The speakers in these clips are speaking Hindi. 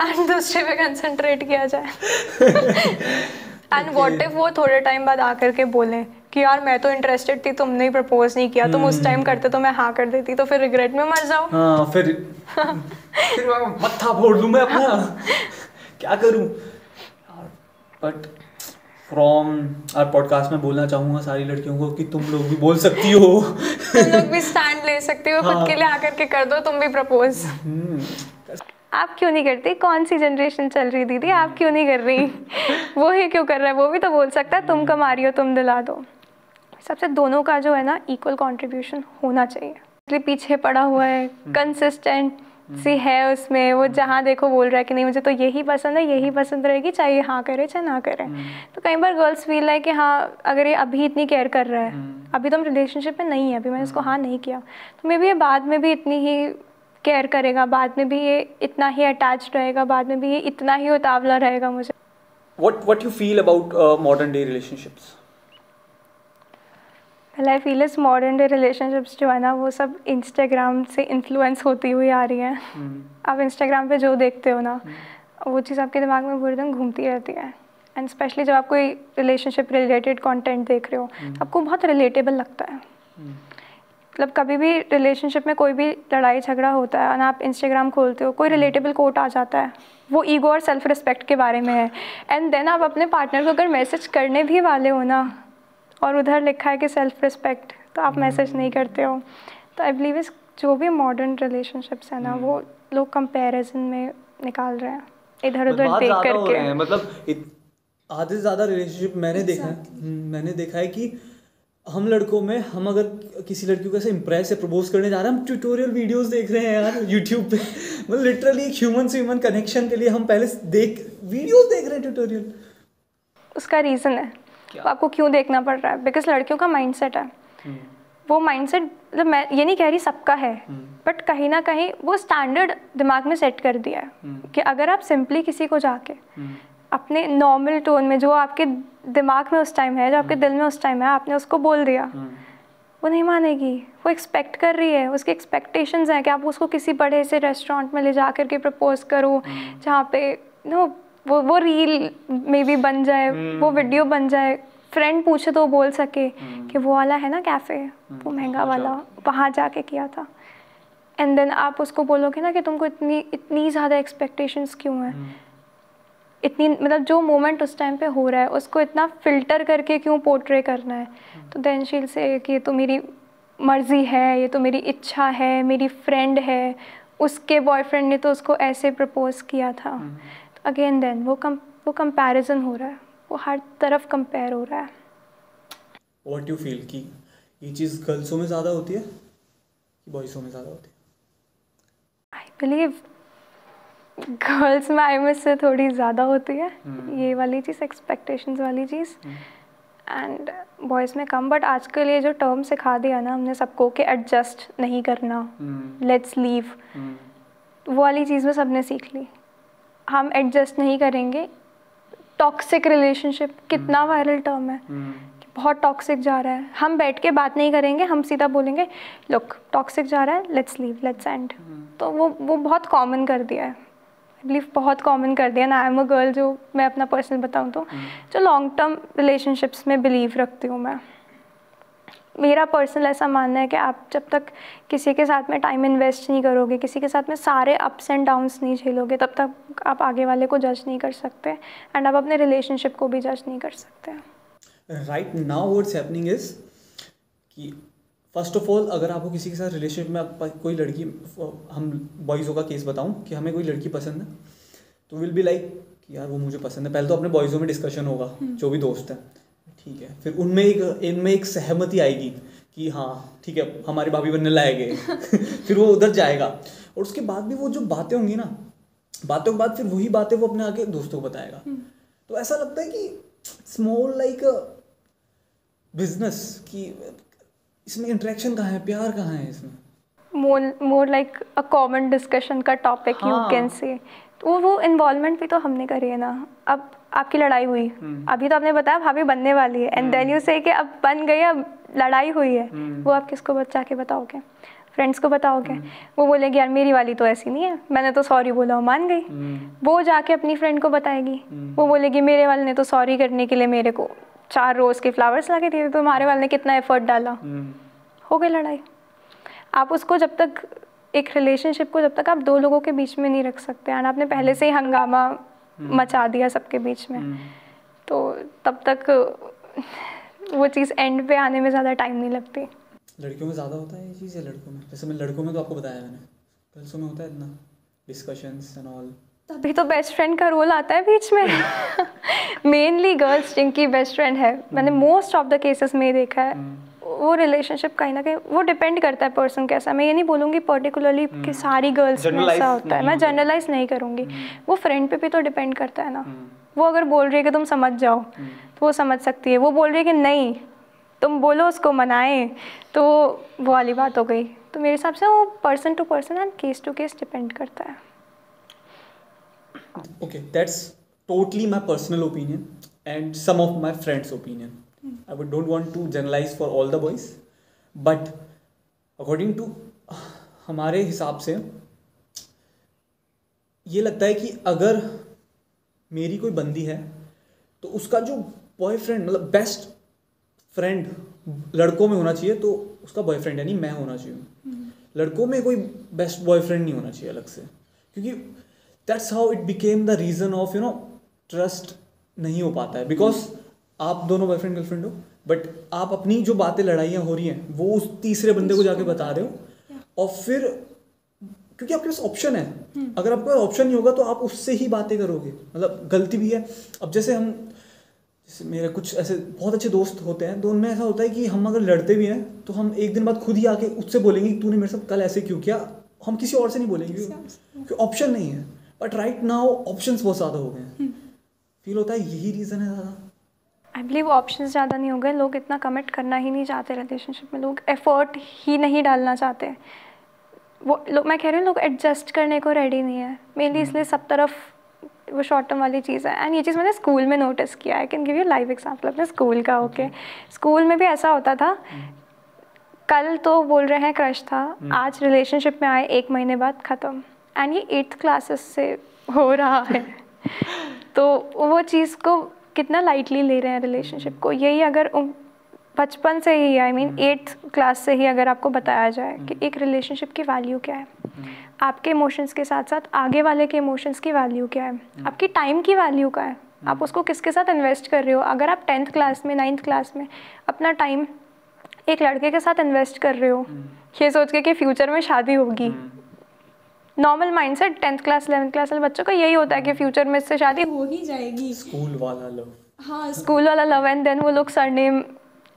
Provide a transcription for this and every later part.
एंड दूसरे पे कंसंट्रेट किया जाए। एंड व्हाट इफ वो थोड़े टाइम बाद आकर के बोले कि यार मैं तो इंटरेस्टेड थी, तुमने ही प्रपोज नहीं किया, तुम उस टाइम करते तो मैं हाँ कर देती, तो फिर रिग्रेट में मर जाओ। हाँ, फिर मत्था फोड़ लूँ मैं अपना, क्या करूँ। बट फ्रॉम आवर पॉडकास्ट में बोलना चाहूँगा सारी लड़कियों को कि तुम लोग भी बोल सकती हो, तुम लोग भी स्टैंड ले सकती हो, खुद के लिए आकर के कर दो तुम भी प्रपोज। आप क्यों नहीं करती? कौन सी जनरेशन चल रही दीदी, आप क्यों नहीं कर रही? वो ही क्यों कर रहा है? वो भी तो बोल सकता है तुम कमा रही हो तुम दिला दो। सबसे दोनों का जो है ना इक्वल कंट्रीब्यूशन होना चाहिए। इसलिए पीछे पड़ा हुआ है, कंसिस्टेंट सी है उसमें, वो जहाँ देखो बोल रहा है कि नहीं मुझे तो यही पसंद है, यही पसंद रहेगी, चाहे हाँ करे चाहे ना करे। तो कई बार गर्ल्स फील है कि हाँ अगर ये अभी इतनी केयर कर रहा है, अभी तो हम रिलेशनशिप में नहीं है, अभी मैंने इसको हाँ नहीं किया, तो मे बी ये बाद में भी इतनी ही केयर करेगा, बाद में भी ये इतना ही अटैच्ड रहेगा, बाद में भी ये इतना ही उतावला रहेगा मुझे। What you feel about modern day relationships? Well, I feel is modern day relationships जो है ना वो सब इंस्टाग्राम से इन्फ्लुएंस होती हुई आ रही हैं। आप इंस्टाग्राम पे जो देखते हो ना वो चीज़ आपके दिमाग में पूरे दिन घूमती रहती है। एंड स्पेशली जब आप कोई रिलेशनशिप रिलेटेड कंटेंट देख रहे हो आपको बहुत रिलेटेबल लगता है। मतलब कभी भी रिलेशनशिप में कोई भी लड़ाई झगड़ा होता है और आप इंस्टाग्राम खोलते हो कोई रिलेटेबल कोट आ जाता है, वो ईगो और सेल्फ रिस्पेक्ट के बारे में है। एंड देन आप अपने पार्टनर को अगर मैसेज करने भी वाले हो ना और उधर लिखा है कि सेल्फ रिस्पेक्ट, तो आप मैसेज नहीं करते हो। तो आई बिलीव इस जो भी मॉडर्न रिलेशनशिप्स है ना वो लोग कंपैरिजन में निकाल रहे हैं, इधर उधर देख करके। मतलब आधे से ज़्यादा रिलेशनशिप मैंने देखा है कि हम लड़कों में, हम अगर किसी लड़की को ऐसे इम्प्रेस से प्रपोज करने जा रहे हैं, हम ट्यूटोरियल वीडियोस देख रहे हैं यार यूट्यूब पे। मतलब लिटरली एक ह्यूमन से ह्यूमन कनेक्शन के लिए हम पहले वीडियोस देख रहे हैं ट्यूटोरियल। उसका रीज़न है तो आपको क्यों देखना पड़ रहा है, बिकॉज लड़कियों का माइंडसेट है। वो माइंडसेट मतलब मैं ये नहीं कह रही सबका है, बट कहीं ना कहीं वो स्टैंडर्ड दिमाग में सेट कर दिया है कि अगर आप सिंपली किसी को जाके अपने नॉर्मल टोन में जो आपके दिमाग में उस टाइम है, जो आपके दिल में उस टाइम है, आपने उसको बोल दिया, वो नहीं मानेगी। वो एक्सपेक्ट कर रही है, उसकी एक्सपेक्टेशंस हैं कि आप उसको किसी बड़े से रेस्टोरेंट में ले जा कर के प्रपोज करो जहाँ पे वो रील में भी बन जाए, वो वीडियो बन जाए, फ्रेंड पूछे तो वो बोल सके कि वो वाला है ना कैफ़े, वो महंगा वाला, वहाँ जाके किया था। एंड देन आप उसको बोलोगे ना कि तुमको इतनी ज़्यादा एक्सपेक्टेशंस क्यों हैं, इतनी मतलब जो मोमेंट उस टाइम पे हो रहा है उसको इतना फ़िल्टर करके क्यों पोर्ट्रे करना है। तो देन शी विल से कि ये तो मेरी मर्ज़ी है, ये तो मेरी इच्छा है, मेरी फ्रेंड है, उसके बॉयफ्रेंड ने तो उसको ऐसे प्रपोज़ किया था। तो अगेन देन वो कंपैरिजन हो रहा है, वो हर तरफ कंपेयर हो रहा है। व्हाट यू फील कि ये चीज़ गर्ल्सों में ज़्यादा होती है कि बॉयज़ों में ज़्यादा होती है? आई बिलीव गर्ल्स में से थोड़ी ज़्यादा होती है ये वाली चीज़, एक्सपेक्टेशंस वाली चीज़, एंड बॉयज़ में कम। बट आजकल ये जो टर्म सिखा दिया ना हमने सबको कि एडजस्ट नहीं करना, लेट्स लीव, वो वाली चीज़ में सबने सीख ली। हम एडजस्ट नहीं करेंगे। टॉक्सिक रिलेशनशिप कितना वायरल टर्म है, बहुत टॉक्सिक जा रहा है, हम बैठ के बात नहीं करेंगे, हम सीधा बोलेंगे लुक टॉक्सिक जा रहा है, लेट्स लीव, लेट्स एंड। तो वो बहुत कॉमन कर दिया है, आई बिलीव बहुत कॉमन कर दिया ना। आई एम अ गर्ल, जो मैं अपना पर्सनल बताऊँ तो जो लॉन्ग टर्म रिलेशनशिप्स में बिलीव रखती हूँ मैं। मेरा पर्सनल ऐसा मानना है कि आप जब तक किसी के साथ में टाइम इन्वेस्ट नहीं करोगे, किसी के साथ में सारे अप्स एंड डाउन्स नहीं झेलोगे, तब तक आप आगे वाले को जज नहीं कर सकते एंड आप अपने रिलेशनशिप को भी जज नहीं कर सकते। Right now what's happening is कि फर्स्ट ऑफ ऑल अगर आपको किसी के साथ रिलेशनशिप में कोई लड़की, हम बॉयज़ों का केस बताऊं कि हमें कोई लड़की पसंद है तो विल बी लाइक कि यार वो मुझे पसंद है। पहले तो अपने बॉयज़ों में डिस्कशन होगा, जो भी दोस्त है, ठीक है, फिर इनमें एक सहमति आएगी कि हाँ ठीक है हमारी भाभी बनने लायक है। फिर वो उधर जाएगा और उसके बाद भी वो जो बातें होंगी ना, बातों के बाद फिर वही बातें वो अपने आगे दोस्तों को बताएगा। तो ऐसा लगता है कि स्मॉल लाइक बिजनेस की इसमें इंटरेक्शन कहाँ है, प्यार कहाँ है इसमें? More like a common discussion का टॉपिक यू कैन से। तो वो इन्वॉल्वमेंट भी तो हमने करी है ना। अब आपकी लड़ाई हुई, अभी तो आपने बताया भाभी बनने वाली है, एंड देन यू से कि अब बन गई, अब लड़ाई हुई है, वो आप किसको जाके बताओगे? फ्रेंड्स को बताओगे, वो बोलेगी यार मेरी वाली तो ऐसी नहीं है, मैंने तो सॉरी बोला, मान गई। वो जाके अपनी फ्रेंड को बताएगी, वो बोलेगी मेरे वाले ने तो सॉरी करने के लिए मेरे को 4 रोज़ के फ्लावर्स ला के दिए, तो तुम्हारे वाले ने कितना एफर्ट डाला। हो गई लड़ाई। आप उसको जब तक, एक रिलेशनशिप को जब तक आप 2 लोगों के बीच में नहीं रख सकते, और आपने पहले से ही हंगामा मचा दिया सबके बीच में, तो तब तक वो चीज़ एंड पे आने में ज़्यादा टाइम नहीं लगती। लड़कियों में ज़्यादा होता है ये चीज़, या लड़कों में? जैसे मैं लड़कों में तो आपको बताया मैंने, गर्ल्सों में होता है इतना डिस्कशंस एंड ऑल? तभी तो बेस्ट फ्रेंड का रोल आता है बीच में। मेनली गर्ल्स जिनकी बेस्ट फ्रेंड है, मैंने मोस्ट ऑफ द केसेस में देखा है, वो रिलेशनशिप कहीं ना कहीं वो डिपेंड करता है पर्सन कैसा। मैं ये नहीं बोलूँगी पर्टिकुलरली कि सारी गर्ल्स में ऐसा होता है, मैं जनरलाइज नहीं करूँगी, वो फ्रेंड पे भी तो डिपेंड करता है ना। वो अगर बोल रही है कि तुम समझ जाओ तो वो समझ सकती है, वो बोल रही है कि नहीं तुम बोलो उसको मनाए, तो वो वाली बात हो गई। तो मेरे हिसाब से वो person to person and case to case depend करता है। Okay, that's totally my personal opinion and some of my friends' opinion. I don't want to generalize for all the boys, but according to हमारे हिसाब से ये लगता है कि अगर मेरी कोई बंदी है तो उसका जो बॉयफ्रेंड, मतलब बेस्ट फ्रेंड लड़कों में होना चाहिए, तो उसका बॉयफ्रेंड यानी मैं होना चाहिए। लड़कों में कोई बेस्ट बॉयफ्रेंड नहीं होना चाहिए अलग से, क्योंकि that's how it became the reason of trust नहीं हो पाता है। बिकॉज आप दोनों बॉयफ्रेंड गर्लफ्रेंड हो, बट आप अपनी जो बातें लड़ाइयाँ हो रही हैं वो उस तीसरे बंदे को जाके बता रहे हो, और फिर क्योंकि आपके पास ऑप्शन है, अगर आपके पास ऑप्शन नहीं होगा तो आप उससे ही बातें करोगे, मतलब गलती भी है। अब जैसे मेरे कुछ ऐसे बहुत अच्छे दोस्त होते हैं, तो उनमें ऐसा होता है कि हम अगर लड़ते भी हैं तो हम एक दिन बाद खुद ही आके उससे बोलेंगे कि तूने मेरे साथ कल ऐसे क्यों किया, हम किसी और से नहीं बोलेंगे क्योंकि ऑप्शन नहीं है। बट राइट नाउ ऑप्शंस बहुत ज़्यादा हो गए हैं, फील होता है यही रीज़न है ज़्यादा। आई बिलीव ऑप्शंस ज़्यादा नहीं हो गए, लोग इतना कमिट करना ही नहीं चाहते रिलेशनशिप में, लोग एफर्ट ही नहीं डालना चाहते। वो लोग, मैं कह रही हूँ, लोग एडजस्ट करने को रेडी नहीं है मेनली, इसलिए सब तरफ वो शॉर्ट टर्म वाली चीज़ है। एंड ये चीज़ मैंने स्कूल में नोटिस किया, I can give you live example अपने स्कूल का। ओके, स्कूल में भी ऐसा होता था, कल तो बोल रहे हैं क्रश था, आज रिलेशनशिप में आए 1 महीने बाद ख़त्म, एंड ये 8th क्लासेस से हो रहा है। तो वो चीज़ को कितना लाइटली ले रहे हैं रिलेशनशिप को। यही अगर बचपन से ही, आई मीन 8th क्लास से ही अगर आपको बताया जाए कि एक रिलेशनशिप की वैल्यू क्या है, आपके इमोशंस के साथ साथ आगे वाले के इमोशंस की वैल्यू क्या है, आपकी टाइम की वैल्यू क्या है, आप उसको किसके साथ इन्वेस्ट कर रहे हो। अगर आप 10th क्लास में 9th क्लास में अपना टाइम एक लड़के के साथ इन्वेस्ट कर रहे हो ये सोच के कि फ्यूचर में शादी होगी, normal mindset 10th class 11th class वाले बच्चों का यही होता है कि फ्यूचर में इससे शादी हो ही जाएगी, स्कूल वाला लव। हाँ, स्कूल वाला लव, एंड देन वो लोग सरनेम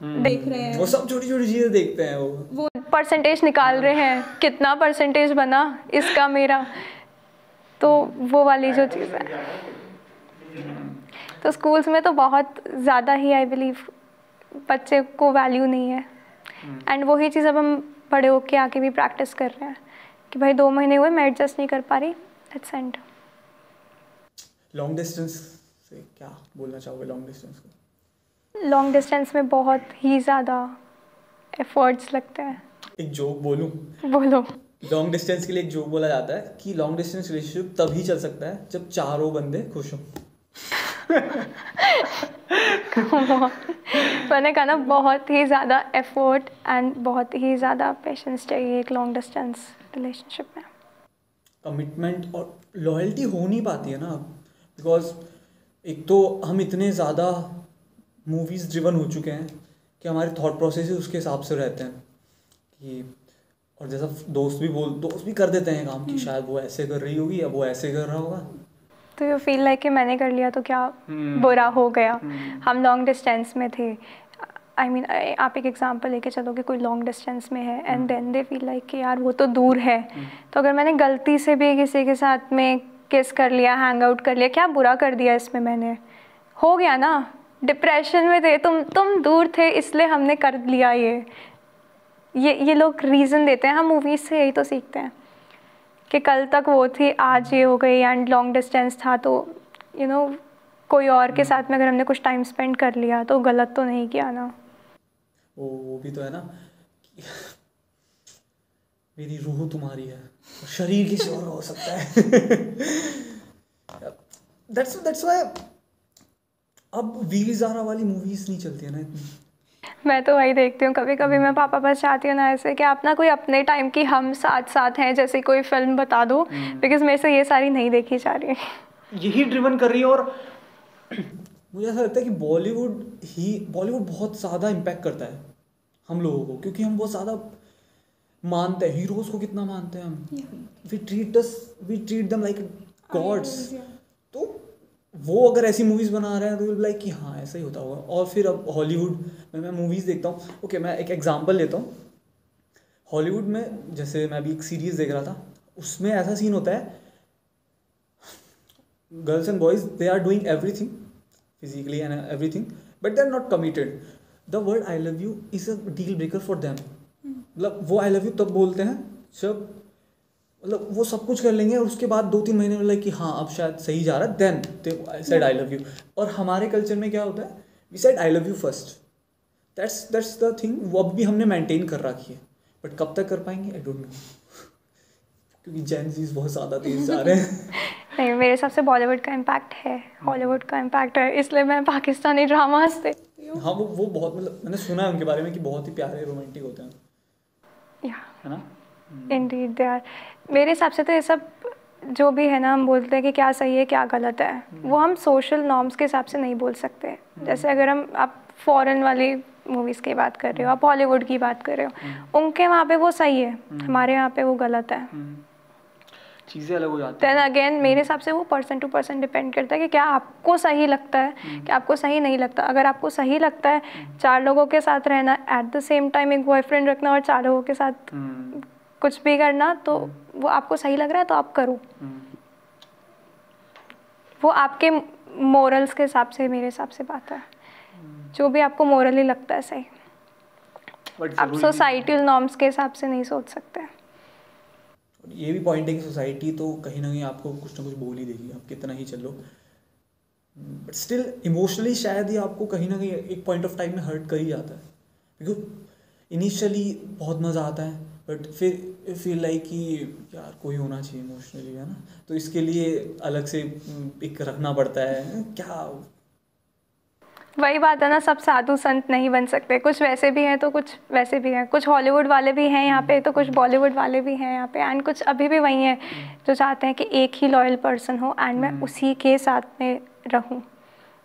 देख रहे हैं, वो सब छोटी छोटी चीज़ें देखते हैं, वो परसेंटेज निकाल रहे हैं, कितना परसेंटेज बना इसका मेरा, तो वो वाली जो चीज़ है। तो स्कूल्स में तो बहुत ज़्यादा ही आई बिलीव बच्चे को वैल्यू नहीं है, एंड वही चीज़ अब हम बड़े होके आके भी प्रैक्टिस कर रहे हैं कि भाई 2 महीने हुए मैं एडजस्ट नहीं कर पा रही, लेट्स एंड। लॉन्ग डिस्टेंस से क्या बोलना चाहोगे? लॉन्ग डिस्टेंस को, लॉन्ग डिस्टेंस में बहुत ही ज़्यादा एफर्ट्स लगते हैं। एक जोक बोलूं? बोलो। लॉन्ग डिस्टेंस के लिए एक जोक बोला जाता है कि लॉन्ग डिस्टेंस रिलेशनशिप तभी चल सकता है जब चारों बंदे खुश हों। मैंने कहा ना, बहुत ही ज़्यादा एफर्ट एंड बहुत ही ज़्यादा पेशेंस चाहिए एक लॉन्ग डिस्टेंस रिलेशनशिप में। कमिटमेंट और लॉयल्टी हो नहीं पाती है ना, बिकॉज एक तो हम इतने ज़्यादा मूवीज़ ड्रिवन हो चुके हैं कि हमारे थॉट प्रोसेस उसके हिसाब से रहते हैं कि, और जैसा दोस्त भी कर देते हैं काम कि शायद वो ऐसे कर रही होगी या वो ऐसे कर रहा होगा, तो यू फील लाइक कि मैंने कर लिया तो क्या बुरा हो गया, हम लॉन्ग डिस्टेंस में थे। आई मीन आप एक एग्जांपल लेके चलो कि कोई लॉन्ग डिस्टेंस में है and then they feel like कि यार वो तो दूर है, तो अगर मैंने गलती से भी किसी के साथ में किस कर लिया, हैंग आउट कर लिया, क्या बुरा कर दिया इसमें, मैंने हो गया ना, डिप्रेशन में थे, तुम दूर थे इसलिए हमने कर लिया ये लोग रीज़न देते हैं। हम मूवीज़ से यही तो सीखते हैं कि कल तक वो थी, आज ये हो गई, एंड लॉन्ग डिस्टेंस था तो कोई और के साथ में अगर हमने कुछ टाइम स्पेंड कर लिया तो गलत तो नहीं किया ना। वो भी तो है ना, मेरी रूह तुम्हारी है, शरीर किसी और हो सकता है। That's why अब वीर ज़ारा वाली मूवीज नहीं चलती है ना इतनी। मैं तो वही देखती हूँ, कभी कभी मैं पापा पास चाहती हूँ ना ऐसे कि आप ना कोई अपने टाइम की हम साथ साथ हैं जैसे कोई फिल्म बता दो, बिकॉज मेरे से ये सारी नहीं देखी जा रही है। यही ड्रिवन कर रही है। और मुझे ऐसा लगता है कि बॉलीवुड बहुत ज़्यादा इम्पैक्ट करता है हम लोगों को, क्योंकि हम बहुत ज़्यादा मानते हैं हीरोज़ को, कितना मानते हैं हम। We treat them like gods. तो वो अगर ऐसी मूवीज़ बना रहे हैं तो लाइक कि हाँ ऐसा ही होता होगा। और फिर अब हॉलीवुड में मैं मूवीज़ देखता हूँ। ओके, मैं एक एग्जांपल लेता हूँ। हॉलीवुड में जैसे मैं अभी एक सीरीज़ देख रहा था, उसमें ऐसा सीन होता है, girls and boys they are doing everything physically and everything, but they are not committed. The word I love you is a deal breaker for them. मतलब वो आई लव यू तब बोलते हैं जब मतलब वो सब कुछ कर लेंगे और उसके बाद 2-3 महीने में लाइक कि हाँ अब शायद सही जा रहा है, then they said I love you. और हमारे कल्चर में क्या होता है, we said I love you first. That's the thing, वो अब भी हमने मेंटेन कर रखी है, बट कब तक कर पाएंगे आई डोंट नो, क्योंकि जेन ज़ीज़ बहुत ज़्यादा तेज जा रहे हैं। नहीं, मेरे हिसाब से बॉलीवुड का इम्पैक्ट है, हॉलीवुड का इम्पैक्ट है, इसलिए मैं पाकिस्तानी ड्रामास देखती हूँ। हाँ, वो बहुत, मतलब मैंने सुना है उनके बारे में कि बहुत ही प्यारे रोमांटिक होते हैं, है ना। Indeed they are. मेरे हिसाब से तो ये सब जो भी है ना, हम बोलते हैं कि क्या सही है क्या गलत है, वो हम सोशल नॉर्म्स के हिसाब से नहीं बोल सकते। जैसे अगर आप फॉरेन वाली मूवीज़ की बात कर रहे हो, आप हॉलीवुड की बात कर रहे हो, उनके वहाँ पे वो सही है, हमारे यहाँ पे वो गलत है, चीज़ें अलग हो जाती हैं। देन अगेन मेरे हिसाब से वो पर्सन टू पर्सन डिपेंड करता है कि क्या आपको सही लगता है, क्या आपको सही नहीं लगता। अगर आपको सही लगता है 4 लोगों के साथ रहना, एट द सेम टाइम एक बॉयफ्रेंड रखना और 4 लोगों के साथ कुछ भी करना, तो वो आपको सही लग रहा है तो आप करो। वो आपके मोरल्स के हिसाब से, मेरे हिसाब से बात है, जो भी आपको मोरली लगता है सही। आप सोसाइटल नॉर्म्स के हिसाब से नहीं सोच सकते। ये भी पॉइंट है कि सोसाइटी तो कहीं ना कहीं आपको कुछ ना कुछ बोल ही देगी, आप कितना ही चलो, बट स्टिल इमोशनली शायद ये आपको कहीं ना कहीं एक पॉइंट ऑफ टाइम में हर्ट कर ही जाता है। बिकॉज इनिशियली बहुत मज़ा आता है, बट फिर फील लाइक कि यार कोई होना चाहिए इमोशनली, है ना। तो इसके लिए अलग से एक रखना पड़ता है क्या। वही बात है ना, सब साधु संत नहीं बन सकते, कुछ वैसे भी हैं तो कुछ वैसे भी हैं, कुछ हॉलीवुड वाले भी हैं यहाँ पे तो कुछ बॉलीवुड वाले भी हैं यहाँ पे, एंड कुछ अभी भी वही हैं जो चाहते हैं कि एक ही लॉयल पर्सन हो एंड मैं उसी के साथ में रहूँ,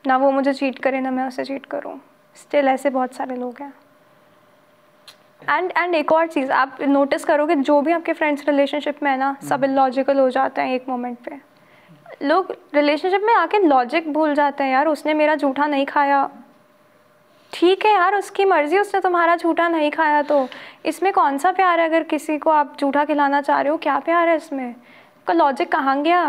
ना वो मुझे चीट करे ना मैं उसे चीट करूँ। स्टिल ऐसे बहुत सारे लोग हैं। एंड एक और चीज़ आप नोटिस करोगे, जो भी आपके फ्रेंड्स रिलेशनशिप में है ना, सब इलॉजिकल हो जाते हैं एक मोमेंट पे। लोग रिलेशनशिप में आके लॉजिक भूल जाते हैं। यार उसने मेरा जूठा नहीं खाया, ठीक है यार उसकी मर्जी, उसने तुम्हारा जूठा नहीं खाया, तो इसमें कौन सा प्यार है? अगर किसी को आप जूठा खिलाना चाह रहे हो, क्या प्यार है इसमें? आपका लॉजिक कहाँ गया?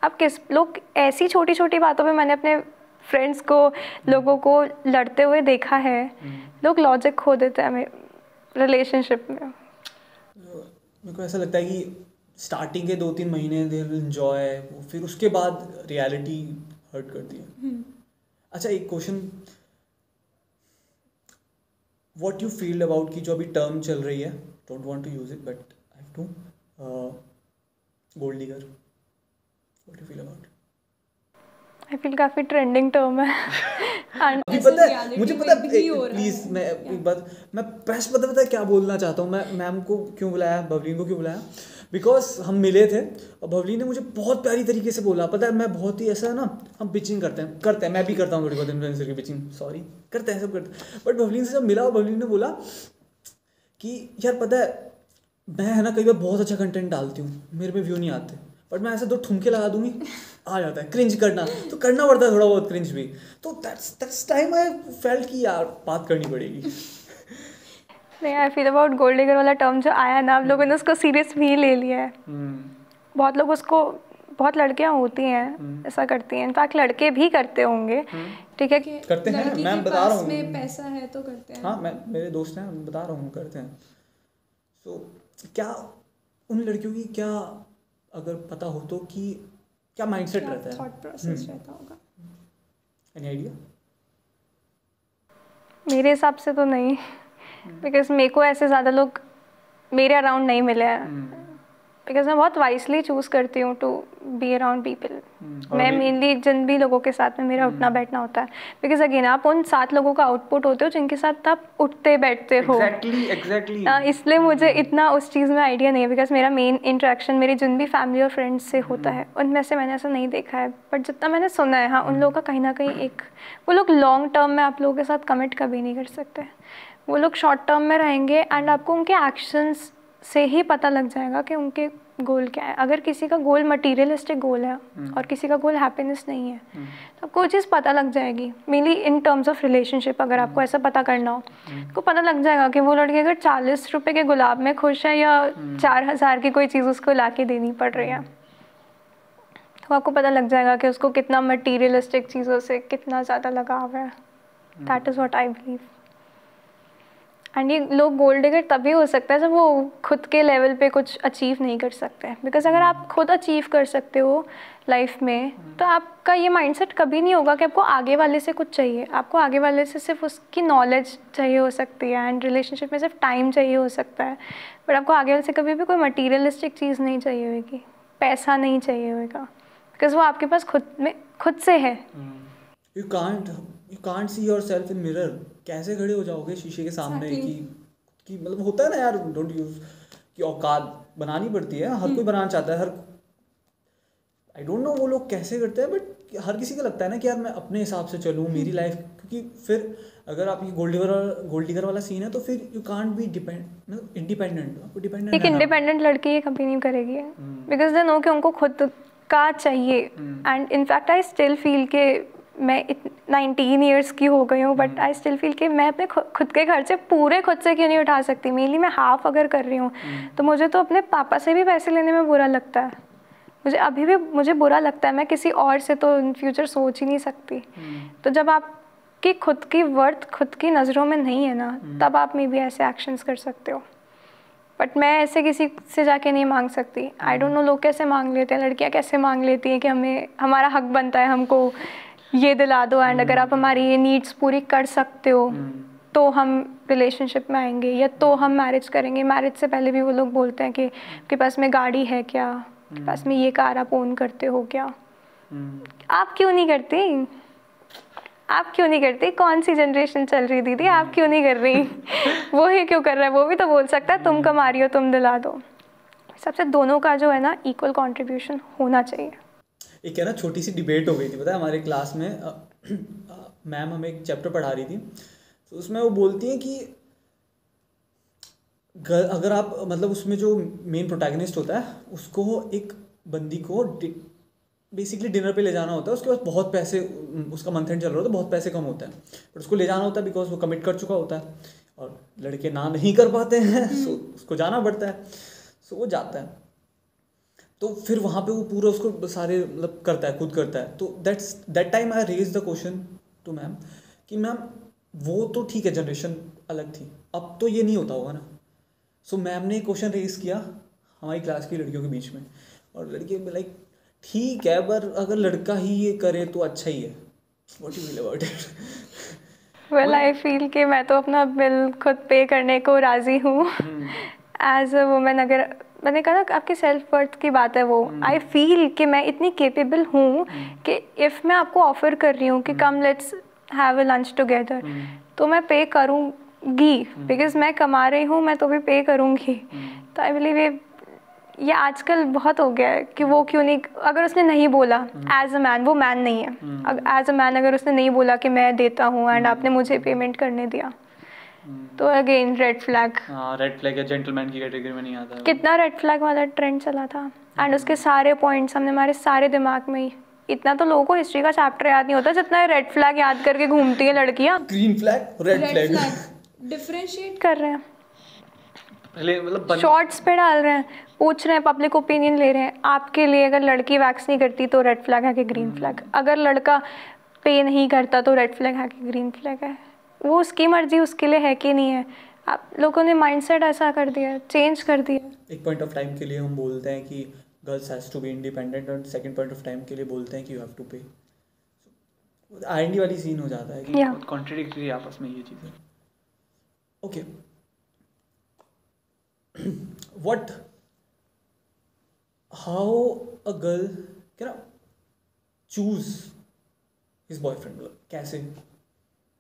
आप किस लोग ऐसी छोटी छोटी बातों पे, मैंने अपने फ्रेंड्स को, लोगों को लड़ते हुए देखा है। लोग लॉजिक खो देते हैं रिलेशनशिप में। मेरे को ऐसा लगता है कि स्टार्टिंग के 2-3 महीने दे विल एंजॉय, फिर उसके बाद रियलिटी हर्ट करती है। अच्छा, एक question, what you feel about कि जो अभी टर्म चल रही है, don't want to use it but I have to, gold digger, what you feel about? I feel काफ़ी ट्रेंडिंग टर्म है। अभी पता है मुझे, पता है प्लीज मैं एक बात, मैं बेस्ट पता है क्या बोलना चाहता हूँ। मैं मैम को क्यों बुलाया, बबलीन को क्यों बुलाया, बिकॉज हम मिले थे और बबलीन ने मुझे बहुत प्यारी तरीके से बोला। पता है मैं बहुत ही ऐसा है ना, हम पिचिंग करते हैं, मैं भी करता हूँ थोड़ी बहुत इन्फ्लुएंसर की पिचिंग, सॉरी करते हैं, सब करते हैं। बट बबलीन से जब मिला और बबलीन ने बोला कि यार पता है मैं है ना कई बार बहुत अच्छा कंटेंट डालती हूँ, मेरे पे व्यू नहीं आते, बट मैं ऐसे 2 ठुमके लगा दूंगी आ जाता है। क्रिंज करना तो करना पड़ता है थोड़ा बहुत, क्रिंज भी। तो दैट्स टाइम आई फेल्ट कि यार बात करनी पड़ेगी। नहीं, I feel about gold digger वाला टर्म जो आया ना, आप लोगों ने उसको सीरियस भी ले लिया है। बहुत लोग उसको, बहुत लड़कियां होती हैं ऐसा करती हैं, इनफैक्ट लड़के भी करते होंगे, ठीक है, करते हैं, मैं बता रहा हूँ, में पैसा है तो करते हैं। हाँ, मैं मेरे दोस्त हैं, मैं बता रहा हूँ करते हैं। सो क्या उन लड़कियों की क्या, अगर पता हो तो, कि क्या माइंडसेट रहता है, थॉट प्रोसेस रहता होगा? Any idea? मेरे हिसाब से तो नहीं, बिकॉज मेरे को ऐसे ज़्यादा लोग मेरे अराउंड नहीं मिले हैं, बिकॉज मैं बहुत वाइसली चूज़ करती हूँ टू बी अराउंड पीपल। मैं मेनली जिन भी लोगों के साथ में मेरा उठना बैठना होता है, बिकॉज अगेन आप उन 7 लोगों का आउटपुट होते हो जिनके साथ आप उठते बैठते हो। एग्जैक्टली इसलिए मुझे इतना उस चीज़ में आइडिया नहीं है, बिकॉज मेरा मेन इंटरेक्शन मेरी जिन भी फैमिली और फ्रेंड्स से होता है उनमें से मैंने ऐसा नहीं देखा है, बट जितना मैंने सुना है हाँ, उन लोगों का कहीं ना कहीं एक, वो लोग लॉन्ग टर्म में आप लोगों के साथ कमिट कभी नहीं कर सकते। वो लोग शॉर्ट टर्म में रहेंगे एंड आपको उनके एक्शंस से ही पता लग जाएगा कि उनके गोल क्या है। अगर किसी का गोल मटीरियलिस्टिक गोल है और किसी का गोल हैप्पीनेस नहीं है तो आपको वो चीज़ पता लग जाएगी। Mainly in terms of relationship अगर आपको ऐसा पता करना हो तो पता लग जाएगा कि वो लड़की अगर 40 रुपए के गुलाब में खुश है या 4000 की कोई चीज़ उसको ला के देनी पड़ रही है, तो आपको पता लग जाएगा कि उसको कितना मटीरियलिस्टिक चीज़ों से कितना ज़्यादा लगाव है। That is what I believe. And ये लोग गोल्ड डिगर तभी हो सकता है जब वो खुद के लेवल पे कुछ अचीव नहीं कर सकते हैं, बिकॉज अगर आप खुद अचीव कर सकते हो लाइफ में तो आपका ये माइंडसेट कभी नहीं होगा कि आपको आगे वाले से कुछ चाहिए। आपको आगे वाले से सिर्फ उसकी नॉलेज चाहिए हो सकती है एंड रिलेशनशिप में सिर्फ टाइम चाहिए हो सकता है, बट आपको आगे वाले से कभी भी कोई मटीरियलिस्टिक चीज़ नहीं चाहिए होगी, पैसा नहीं चाहिए होगा, बिकॉज वो आपके पास खुद से है। You can't see yourself in mirror. कैसे खड़े हो जाओगे शीशे के सामने कि मतलब होता है ना यार, डोंट यूज कि औकात बनानी पड़ती है, हर कोई बनाना चाहता है, हर आई डोंट नो वो लोग कैसे करते हैं, बट हर किसी को लगता है ना कि यार मैं अपने हिसाब से चलूँ मेरी लाइफ, क्योंकि फिर अगर आप ये गोल्ड डिगर वाला सीन है तो फिर यू कांट बी इंडिपेंडेंट। आपको डिपेंडेंट एक इंडिपेंडेंट लड़की ये कभी नहीं करेगी, बिकॉज दे नो कि उनको खुद का चाहिए। And in fact I still feel के मैं 19 ईयर्स की हो गई हूँ, बट आई स्टिल फील कि मैं अपने खुद के खर्चे पूरे खुद से क्यों नहीं उठा सकती। मेनली मैं हाफ अगर कर रही हूँ तो मुझे तो अपने पापा से भी पैसे लेने में बुरा लगता है। मुझे अभी भी बुरा लगता है, मैं किसी और से तो इन फ्यूचर सोच ही नहीं सकती। तो जब आपकी खुद की वर्थ खुद की नज़रों में नहीं है ना, तब आप मे बी ऐसे एक्शंस कर सकते हो, बट मैं ऐसे किसी से जाके नहीं मांग सकती। आई डोंट नो लोग कैसे मांग लेते हैं, लड़कियां कैसे मांग लेती हैं कि हमें हमारा हक बनता है, हमको ये दिला दो, एंड अगर आप हमारी ये नीड्स पूरी कर सकते हो तो हम रिलेशनशिप में आएंगे या तो हम मैरिज करेंगे। मैरिज से पहले भी वो लोग बोलते हैं कि आपके पास में गाड़ी है क्या, आपके पास में ये कार आप ओन करते हो क्या। आप क्यों नहीं करती? आप क्यों नहीं करती? कौन सी जनरेशन चल रही दीदी, आप क्यों नहीं कर रही? वो ही क्यों कर रहा है? वो भी तो बोल सकता है तुम कमा रही हो तुम दिला दो। सबसे दोनों का जो है ना इक्वल कंट्रीब्यूशन होना चाहिए। एक है ना छोटी सी डिबेट हो गई थी पता है हमारे क्लास में। मैम हमें एक चैप्टर पढ़ा रही थी, तो उसमें वो बोलती हैं कि अगर आप मतलब उसमें जो मेन प्रोटैगनिस्ट होता है उसको एक बंदी को बेसिकली डिनर पे ले जाना होता है, उसके पास बहुत पैसे, उसका मंथ एंड चल रहा होता है, बहुत पैसे कम होता है, बट उसको ले जाना होता है बिकॉज वो कमिट कर चुका होता है और लड़के ना नहीं कर पाते हैं, सो उसको जाना पड़ता है, सो वो जाता है। तो फिर वहाँ पे वो पूरा उसको सारे मतलब करता है, खुद करता है। तो that time I raise the question to ma'am कि मैम वो तो ठीक है जनरेशन अलग थी, अब तो ये नहीं होता होगा ना। सो मैम ने एक क्वेश्चन रेज किया हमारी क्लास की लड़कियों के बीच में, और लड़के लाइक ठीक है पर अगर लड़का ही ये करे तो अच्छा ही है। What you feel about it? Well I feel कि मैं तो अपना बिल खुद पे करने को राज़ी हूँ एज अ वुमेन। अगर मैंने कहा ना आपकी सेल्फ वर्थ की बात है, वो आई फील कि मैं इतनी केपेबल हूँ कि इफ़ मैं आपको ऑफ़र कर रही हूँ कि come let's have a lunch together, तो मैं पे करूँगी, बिकॉज मैं कमा रही हूँ, मैं तो भी पे करूँगी। तो आई बिलीव ये आजकल बहुत हो गया है कि वो क्यों नहीं, अगर उसने नहीं बोला एज अ मैन, वो मैन नहीं है, एज अ मैन अगर उसने नहीं बोला कि मैं देता हूँ एंड आपने मुझे पेमेंट करने दिया, तो again red flag. Red flag या जेंटलमैन की कैटेगरी में नहीं आता है। कितना रेड फ्लैग वाला ट्रेंड चला था एंड उसके सारे पॉइंट्स हमने हमारे सारे दिमाग में ही, इतना तो लोगों को हिस्ट्री का चैप्टर याद नहीं होता जितना रेड फ्लैग याद करके घूमती है लड़कियां। Green flag, red flag differentiate कर रहे हैं, मतलब शॉर्ट्स पे डाल रहे हैं, पूछ रहे हैं, पब्लिक ओपिनियन ले रहे हैं। आपके लिए अगर लड़की वैक्स नहीं करती तो रेड फ्लैग है कि ग्रीन फ्लैग, अगर लड़का पे नहीं करता तो रेड फ्लैग है कि ग्रीन फ्लैग है। वो उसकी मर्जी उसके लिए है कि नहीं है। आप लोगों ने माइंडसेट ऐसा कर दिया, चेंज कर दिया। एक पॉइंट ऑफ टाइम के लिए हम बोलते हैं कि girls has to be independent, और सेकंड पॉइंट ऑफ टाइम के लिए बोलते हैं कि you have to pay. IND वाली सीन हो जाता है कि बहुत कॉन्ट्रडिक्टरी आपस में ये चीज़ें। Okay what how a girl can choose his boyfriend, मतलब कैसे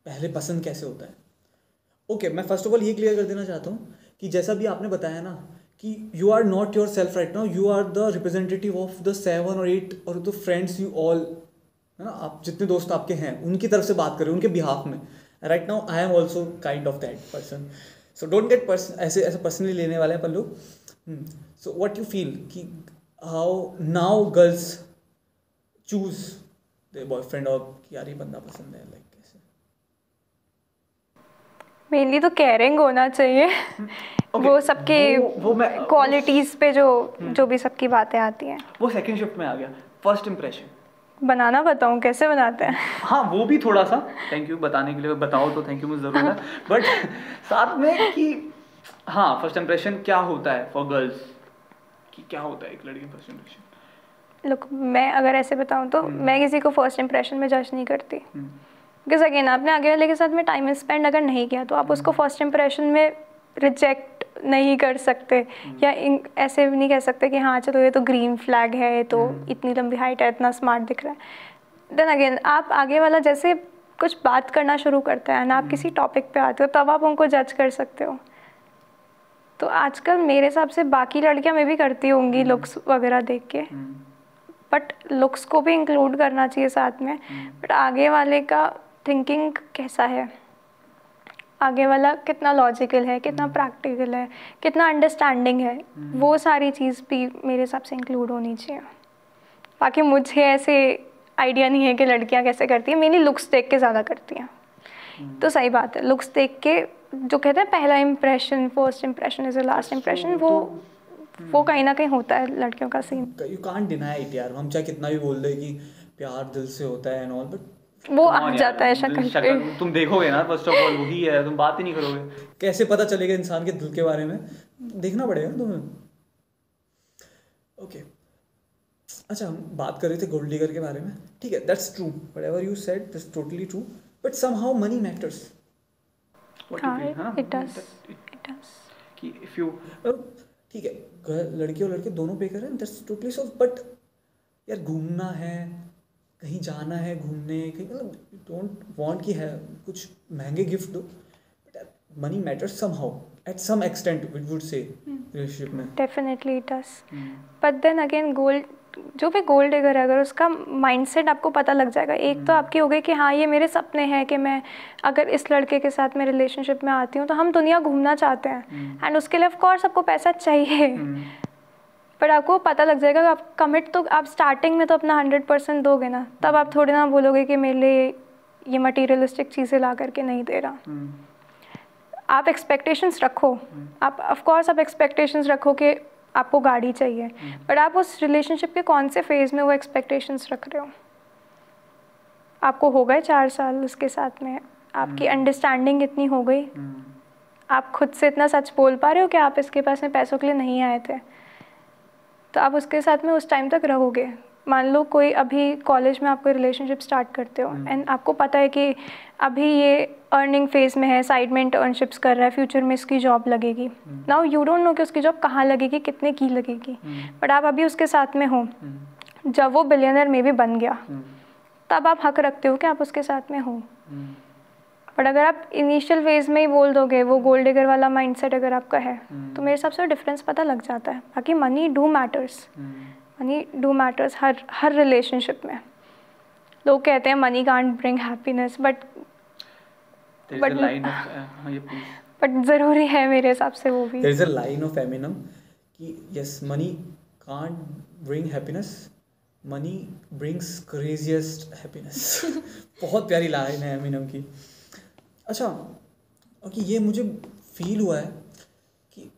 पहले पसंद कैसे होता है? ओके, मैं फर्स्ट ऑफ ऑल ये क्लियर कर देना चाहता हूँ कि जैसा भी आपने बताया ना कि you are not yourself right now, you are the representative of the 7 or 8 और द फ्रेंड्स यू ऑल, है ना, आप जितने दोस्त आपके हैं उनकी तरफ से बात करें, उनके बिहाफ में. Right now I am also kind of that person, so don't get ऐसे पर्सनली लेने वाले हैं अपन लोग. सो व्हाट यू फील कि how now girls choose there boyfriend, और कि यार ये बंदा पसंद है, लाइक कैसे? मेनली तो केयरिंग होना चाहिए. वो सबके क्वालिटीज पे जो भी सबकी बातें आती हैं, वो सेकंड शिफ्ट में आ गया. फर्स्ट इंप्रेशन बनाना बताऊं कैसे बनाते हैं? हाँ, वो भी थोड़ा सा थैंक यू बताने के लिए, बताओ तो थैंक यू मुझे ज़रूर है. बट साथ में कि हाँ, फर्स्ट इंप्रेशन क्या होता है फॉर गर्ल्स, कि क्या होता है एक लड़की का फर्स्ट इंप्रेशन? लुक, मैं अगर ऐसे बताऊं तो मैं किसी को फर्स्ट इंप्रेशन में जज नहीं करती. बिकॉज अगेन आपने आगे वाले के साथ में टाइम स्पेंड अगर नहीं किया तो आप उसको फर्स्ट इंप्रेशन में रिजेक्ट नहीं कर सकते, या ऐसे भी नहीं कह सकते कि हाँ चलो ये तो ग्रीन फ्लैग है, ये तो इतनी लंबी हाइट है, इतना स्मार्ट दिख रहा है. देन अगेन आप आगे वाला जैसे कुछ बात करना शुरू करते हैं ना, आप किसी टॉपिक पे आते हो तब आप उनको जज कर सकते हो. तो आजकल मेरे हिसाब से बाकी लड़कियां मैं भी करती होंगी लुक्स वगैरह देख के, बट लुक्स को भी इंक्लूड करना चाहिए साथ में. बट आगे वाले का थिंकिंग कैसा है, आगे वाला कितना लॉजिकल है, कितना प्रैक्टिकल है, कितना अंडरस्टैंडिंग है, वो सारी चीज़ भी मेरे हिसाब से इंक्लूड होनी चाहिए. बाकी मुझे ऐसे आइडिया नहीं है कि लड़कियां कैसे करती हैं, मेनली लुक्स देख के ज़्यादा करती हैं. तो सही बात है, लुक्स देख के जो कहते हैं पहला impression, first impression is the last impression, वो कहीं ना कहीं होता है लड़कियों का scene. You can't deny it यार, हम चाहे कितना भी बोल दे कि प्यार दिल से होता है एंड ऑल, बट वो आ जाता है शक्ल पे. तुम देखोगे ना, फर्स्ट ऑफ ऑल वही है, तुम बात ही नहीं करोगे, कैसे पता चलेगा इंसान के दिल के बारे में? देखना पड़ेगा तुम्हें. ओके, अच्छा हम बात कर रहे थे गोल्ड डिगर के बारे में, ठीक है, that's true, whatever you said that's totally true, but somehow money matters. It does कि इफ यू, ठीक है, लड़की और लड़के दोनों पे कर रहे हैं, दैट्स टोटली सो, बट यार घूमना है, कहीं जाना है घूमने, कहीं मतलब डोंट वांट कि है कुछ महंगे गिफ्ट दो, but money matters somehow at some extent we would say relationship में. Definitely it does, but then again gold, जो भी गोल्ड डिगर है अगर उसका माइंडसेट आपको पता लग जाएगा, एक तो आपकी हो गई कि हाँ ये मेरे सपने हैं कि मैं अगर इस लड़के के साथ मैं रिलेशनशिप में आती हूँ तो हम दुनिया घूमना चाहते हैं, एंड उसके लिए ऑफ कोर्स आपको पैसा चाहिए, पर आपको पता लग जाएगा आप कमिट तो आप स्टार्टिंग में तो अपना 100% दोगे ना, तब आप थोड़ी ना बोलोगे कि मेरे लिए ये मटीरियलिस्टिक चीज़ें ला करके नहीं दे रहा. आप एक्सपेक्टेशंस रखो, आप ऑफ कोर्स आप एक्सपेक्टेशंस रखो कि आपको गाड़ी चाहिए, बट आप उस रिलेशनशिप के कौन से फेज़ में वो एक्सपेक्टेशंस रख रहे हो? आपको हो गए 4 साल उसके साथ में, आपकी अंडरस्टैंडिंग इतनी हो गई, आप खुद से इतना सच बोल पा रहे हो कि आप इसके पास में पैसों के लिए नहीं आए थे, तो आप उसके साथ में उस टाइम तक रहोगे. मान लो कोई अभी कॉलेज में आप कोई रिलेशनशिप स्टार्ट करते हो एंड आपको पता है कि अभी ये अर्निंग फेज में है, साइड में इंटर्नशिप्स कर रहा है, फ्यूचर में इसकी जॉब लगेगी. नाउ यू डोंट नो कि उसकी जॉब कहाँ लगेगी, कितने की लगेगी, बट आप अभी उसके साथ में हो. जब वो बिलियनर में भी बन गया तब आप हक रखते हो कि आप उसके साथ में हो. बट अगर आप इनिशियल फेज में ही बोल दोगे, वो गोल्ड डिगर वाला माइंडसेट अगर आपका है, तो मेरे हिसाब से डिफरेंस पता लग जाता है. बाकी money do matters, money do matters हर रिलेशनशिप में. लोग कहते हैं money can't bring happiness, but ज़रूरी है मेरे हिसाब से वो भी. There is a line of Eminem कि yes money can't bring happiness, money brings craziest happiness. बहुत प्यारी लाइन है एमिनम की. अच्छा, ओके, ये मुझे फील हुआ है कि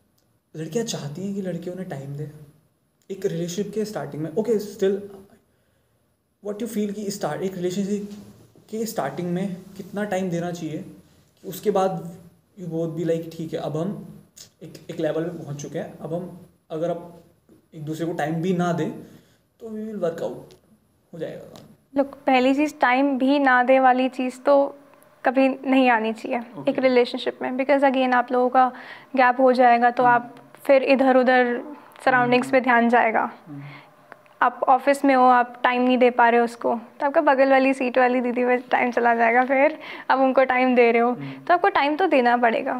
लड़कियां चाहती हैं कि लड़के उन्हें टाइम दे एक रिलेशनशिप के स्टार्टिंग में. Okay, still what you feel कि एक रिलेशनशिप के स्टार्टिंग में कितना टाइम देना चाहिए कि उसके बाद यू बोथ बी लाइक ठीक है, अब हम एक लेवल पे पहुंच चुके हैं, अब हम अगर आप एक दूसरे को टाइम भी ना दें तो वी विल वर्क आउट हो जाएगा. लोग पहली चीज़ टाइम भी ना दे वाली चीज़ तो कभी नहीं आनी चाहिए एक रिलेशनशिप में, बिकॉज अगेन आप लोगों का गैप हो जाएगा, तो आप फिर इधर उधर सराउंडिंग्स पे ध्यान जाएगा। आप ऑफिस में हो, आप टाइम नहीं दे पा रहे हो उसको, तो आपका बगल वाली सीट वाली दीदी पे टाइम चला जाएगा। फिर आप उनको टाइम दे रहे हो तो आपको टाइम तो देना पड़ेगा,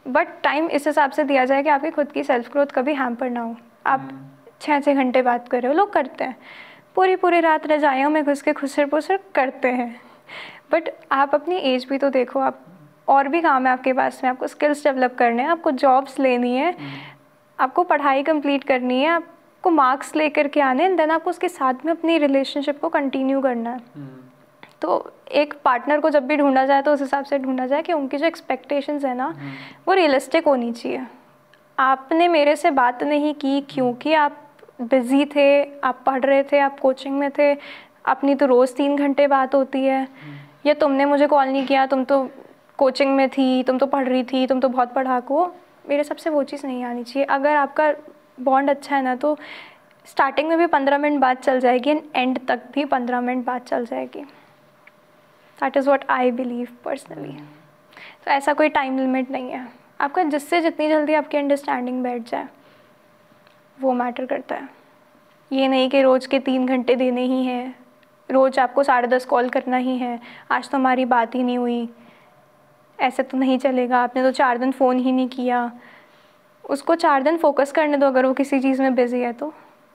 बट टाइम इस हिसाब से दिया जाए कि आपकी खुद की सेल्फ ग्रोथ कभी हैम्पर ना हो। आप 6-6 घंटे बात कर रहे हो, लोग करते हैं, पूरी पूरी रात रजाइयों में घुस के खुसर पुसर करते हैं, बट आप अपनी एज भी तो देखो। आप और भी काम है आपके पास में, आपको स्किल्स डेवलप करने हैं, आपको जॉब्स लेनी है, आपको पढ़ाई कंप्लीट करनी है, आपको मार्क्स लेकर के आने हैं, देन आपको उसके साथ में अपनी रिलेशनशिप को कंटिन्यू करना है। तो एक पार्टनर को जब भी ढूंढा जाए तो उस हिसाब से ढूंढा जाए कि उनकी जो एक्सपेक्टेशंस है ना वो रियलिस्टिक होनी चाहिए। आपने मेरे से बात नहीं की क्योंकि आप बिज़ी थे, आप पढ़ रहे थे, आप कोचिंग में थे, अपनी तो रोज़ 3 घंटे बात होती है, या तुमने मुझे कॉल नहीं किया, तुम तो कोचिंग में थी, तुम तो पढ़ रही थी, तुम तो बहुत पढ़ाकू हो। मेरे सबसे वो चीज़ नहीं आनी चाहिए। अगर आपका बॉन्ड अच्छा है ना तो स्टार्टिंग में भी 15 मिनट बात चल जाएगी एंड एंड तक भी 15 मिनट बात चल जाएगी। That is what I believe personally. तो ऐसा कोई टाइम लिमिट नहीं है, आपका जिससे जितनी जल्दी आपकी अंडरस्टैंडिंग बैठ जाए वो मैटर करता है। ये नहीं कि रोज़ के 3 घंटे देने ही हैं, रोज़ आपको 10:30 कॉल करना ही है, आज तो हमारी बात ही नहीं हुई, ऐसे तो नहीं चलेगा, आपने तो 4 दिन फ़ोन ही नहीं किया। उसको 4 दिन फोकस करने दो अगर वो किसी चीज़ में बिज़ी है तो,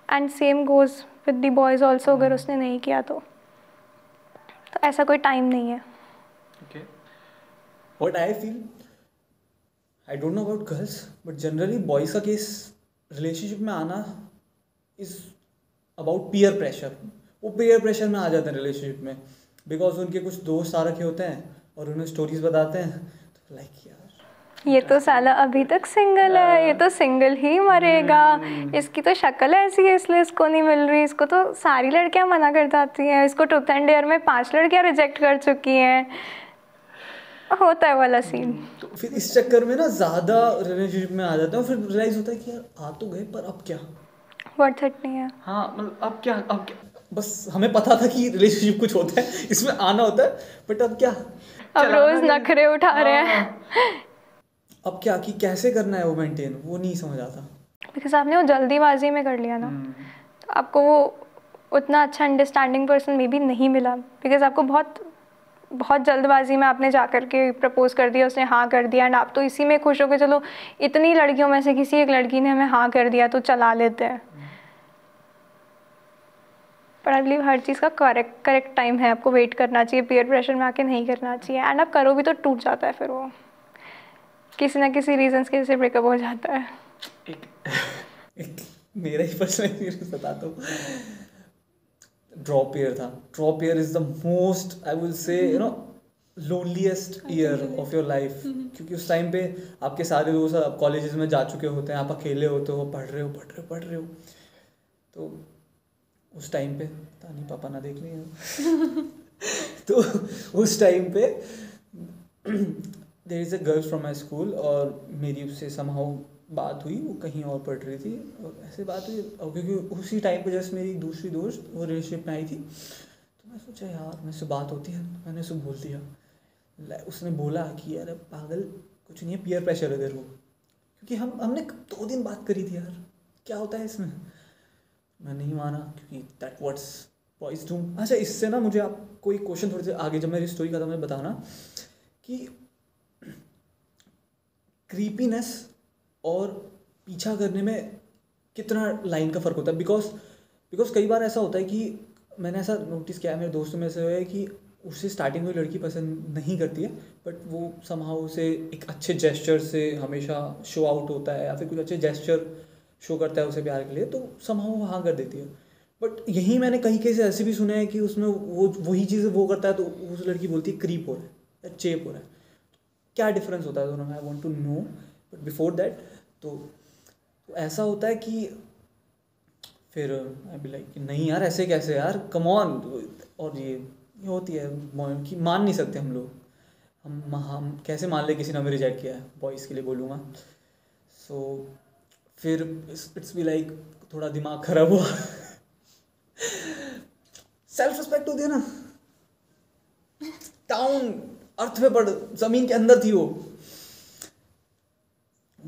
and same goes with the boys also, अगर उसने नहीं किया तो ऐसा कोई टाइम नहीं है। Okay. What I feel, I don't know about girls, but generally boys का केस रिलेशनशिप में आना इज अबाउट पीयर प्रेशर। वो पीयर प्रेशर में आ जाते हैं रिलेशनशिप में, बिकॉज उनके कुछ दोस्त आ रखे होते हैं और उन्हें स्टोरीज बताते हैं, तो लाइक यार ये तो साला अभी तक सिंगल है, ये तो सिंगल ही मरेगा, इसकी तो शक्ल ऐसी है इसलिए इसको नहीं मिल रही, इसको तो सारी लड़कियां मना कर जाती हैं, इसको ट्रूथ एंड डेयर में 5 लड़कियां रिजेक्ट कर चुकी हैं, होता है वाला सीन। तो फिर इस चक्कर में ना ज़्यादा रिलेशनशिप में आ जाते हैं और फिर रियलाइज होता है कि यार आ तो गए पर अब क्या, वर्थ इट नहीं है। हाँ मतलब अब क्या बस हमें पता था कि रिलेशनशिप कुछ होता है, इसमें आना होता है, बट अब क्या, अब रोज नखरे उठा रहे हैं, अब क्या कि कैसे करना है वो मेंटेन, वो नहीं समझ आता। बिकॉज आपने वो जल्दीबाजी में कर लिया ना, तो आपको वो उतना अच्छा अंडरस्टैंडिंग पर्सन मे बी नहीं मिला, बिकॉज आपको बहुत जल्दबाजी में आपने जा कर के प्रपोज कर दिया, उसने हाँ कर दिया, एंड आप तो इसी में खुश हो के चलो इतनी लड़कियों में से किसी एक लड़की ने हमें हाँ कर दिया तो चला लेते हैं। पर आई बिलीव हर चीज़ का करेक्ट टाइम है, आपको वेट करना चाहिए, पीयर प्रेशर में आके नहीं करना चाहिए, एंड आप करो भी तो टूट जाता है, फिर वो किसी ना किसी रीजंस की वजह से ब्रेकअप हो जाता है। एक मेरा ही पर्सनल एक्सपीरियंस बताता हूँ। ड्रॉप ईयर था। Drop year is the most I will say loneliest year of your life, क्योंकि उस टाइम पे आपके सारे दोस्त कॉलेजेस में जा चुके होते हैं, आप अकेले होते हो, पढ़ रहे हो, तो उस टाइम पे पता नहीं पापा ना देख लिया तो उस टाइम पे there is a girl from my school और मेरी उससे समहाउ बात हुई, वो कहीं और पढ़ रही थी और ऐसे बात हुई, और क्योंकि उसी टाइम पे जस्ट मेरी दूसरी दोस्त वो रिलेशनशिप में आई थी, तो मैं सोचा यार मेरे से बात होती है, मैंने उससे बोल दिया। उसने बोला कि यार पागल कुछ नहीं है, पीयर प्रेशर है तेरे को, क्योंकि हमने 2 दिन बात करी थी यार, क्या होता है इसमें। मैं नहीं माना क्योंकि दैट व्हाट्स बॉयज डू। अच्छा इससे ना मुझे आपको एक क्वेश्चन थोड़ी देर आगे जब मेरी स्टोरी खत्म है बताना कि क्रीपीनेस और पीछा करने में कितना लाइन का फ़र्क होता है, बिकॉज कई बार ऐसा होता है कि मैंने ऐसा नोटिस किया है, मेरे दोस्तों में ऐसा हुआ है कि उससे स्टार्टिंग में लड़की पसंद नहीं करती है, बट वो समहाउ उसे एक अच्छे जेस्चर से हमेशा शो आउट होता है या फिर कुछ अच्छे जेस्चर शो करता है उसे प्यार के लिए, तो समहाउ वो हाँ कर देती है। बट यही मैंने कई केस ऐसे भी सुने हैं कि उसमें वो वही चीज़ वो करता है तो उस लड़की बोलती है क्रीप हो रहा है या चेप हो रहा है। क्या डिफरेंस होता है दोनों में, I want to know, but before that तो ऐसा होता है कि फिर आई बी लाइक नहीं यार ऐसे कैसे यार, कम ऑन। और ये होती है कि मान नहीं सकते हम लोग, हम कैसे मान ले किसी ने हमें रिजेक्ट किया है, बॉयज़ के लिए बोलूँगा। सो फिर इट्स बी लाइक थोड़ा दिमाग खराब हुआ सेल्फ रिस्पेक्ट होती है ना, डाउन अर्थ पे पड़, ज़मीन के अंदर थी वो,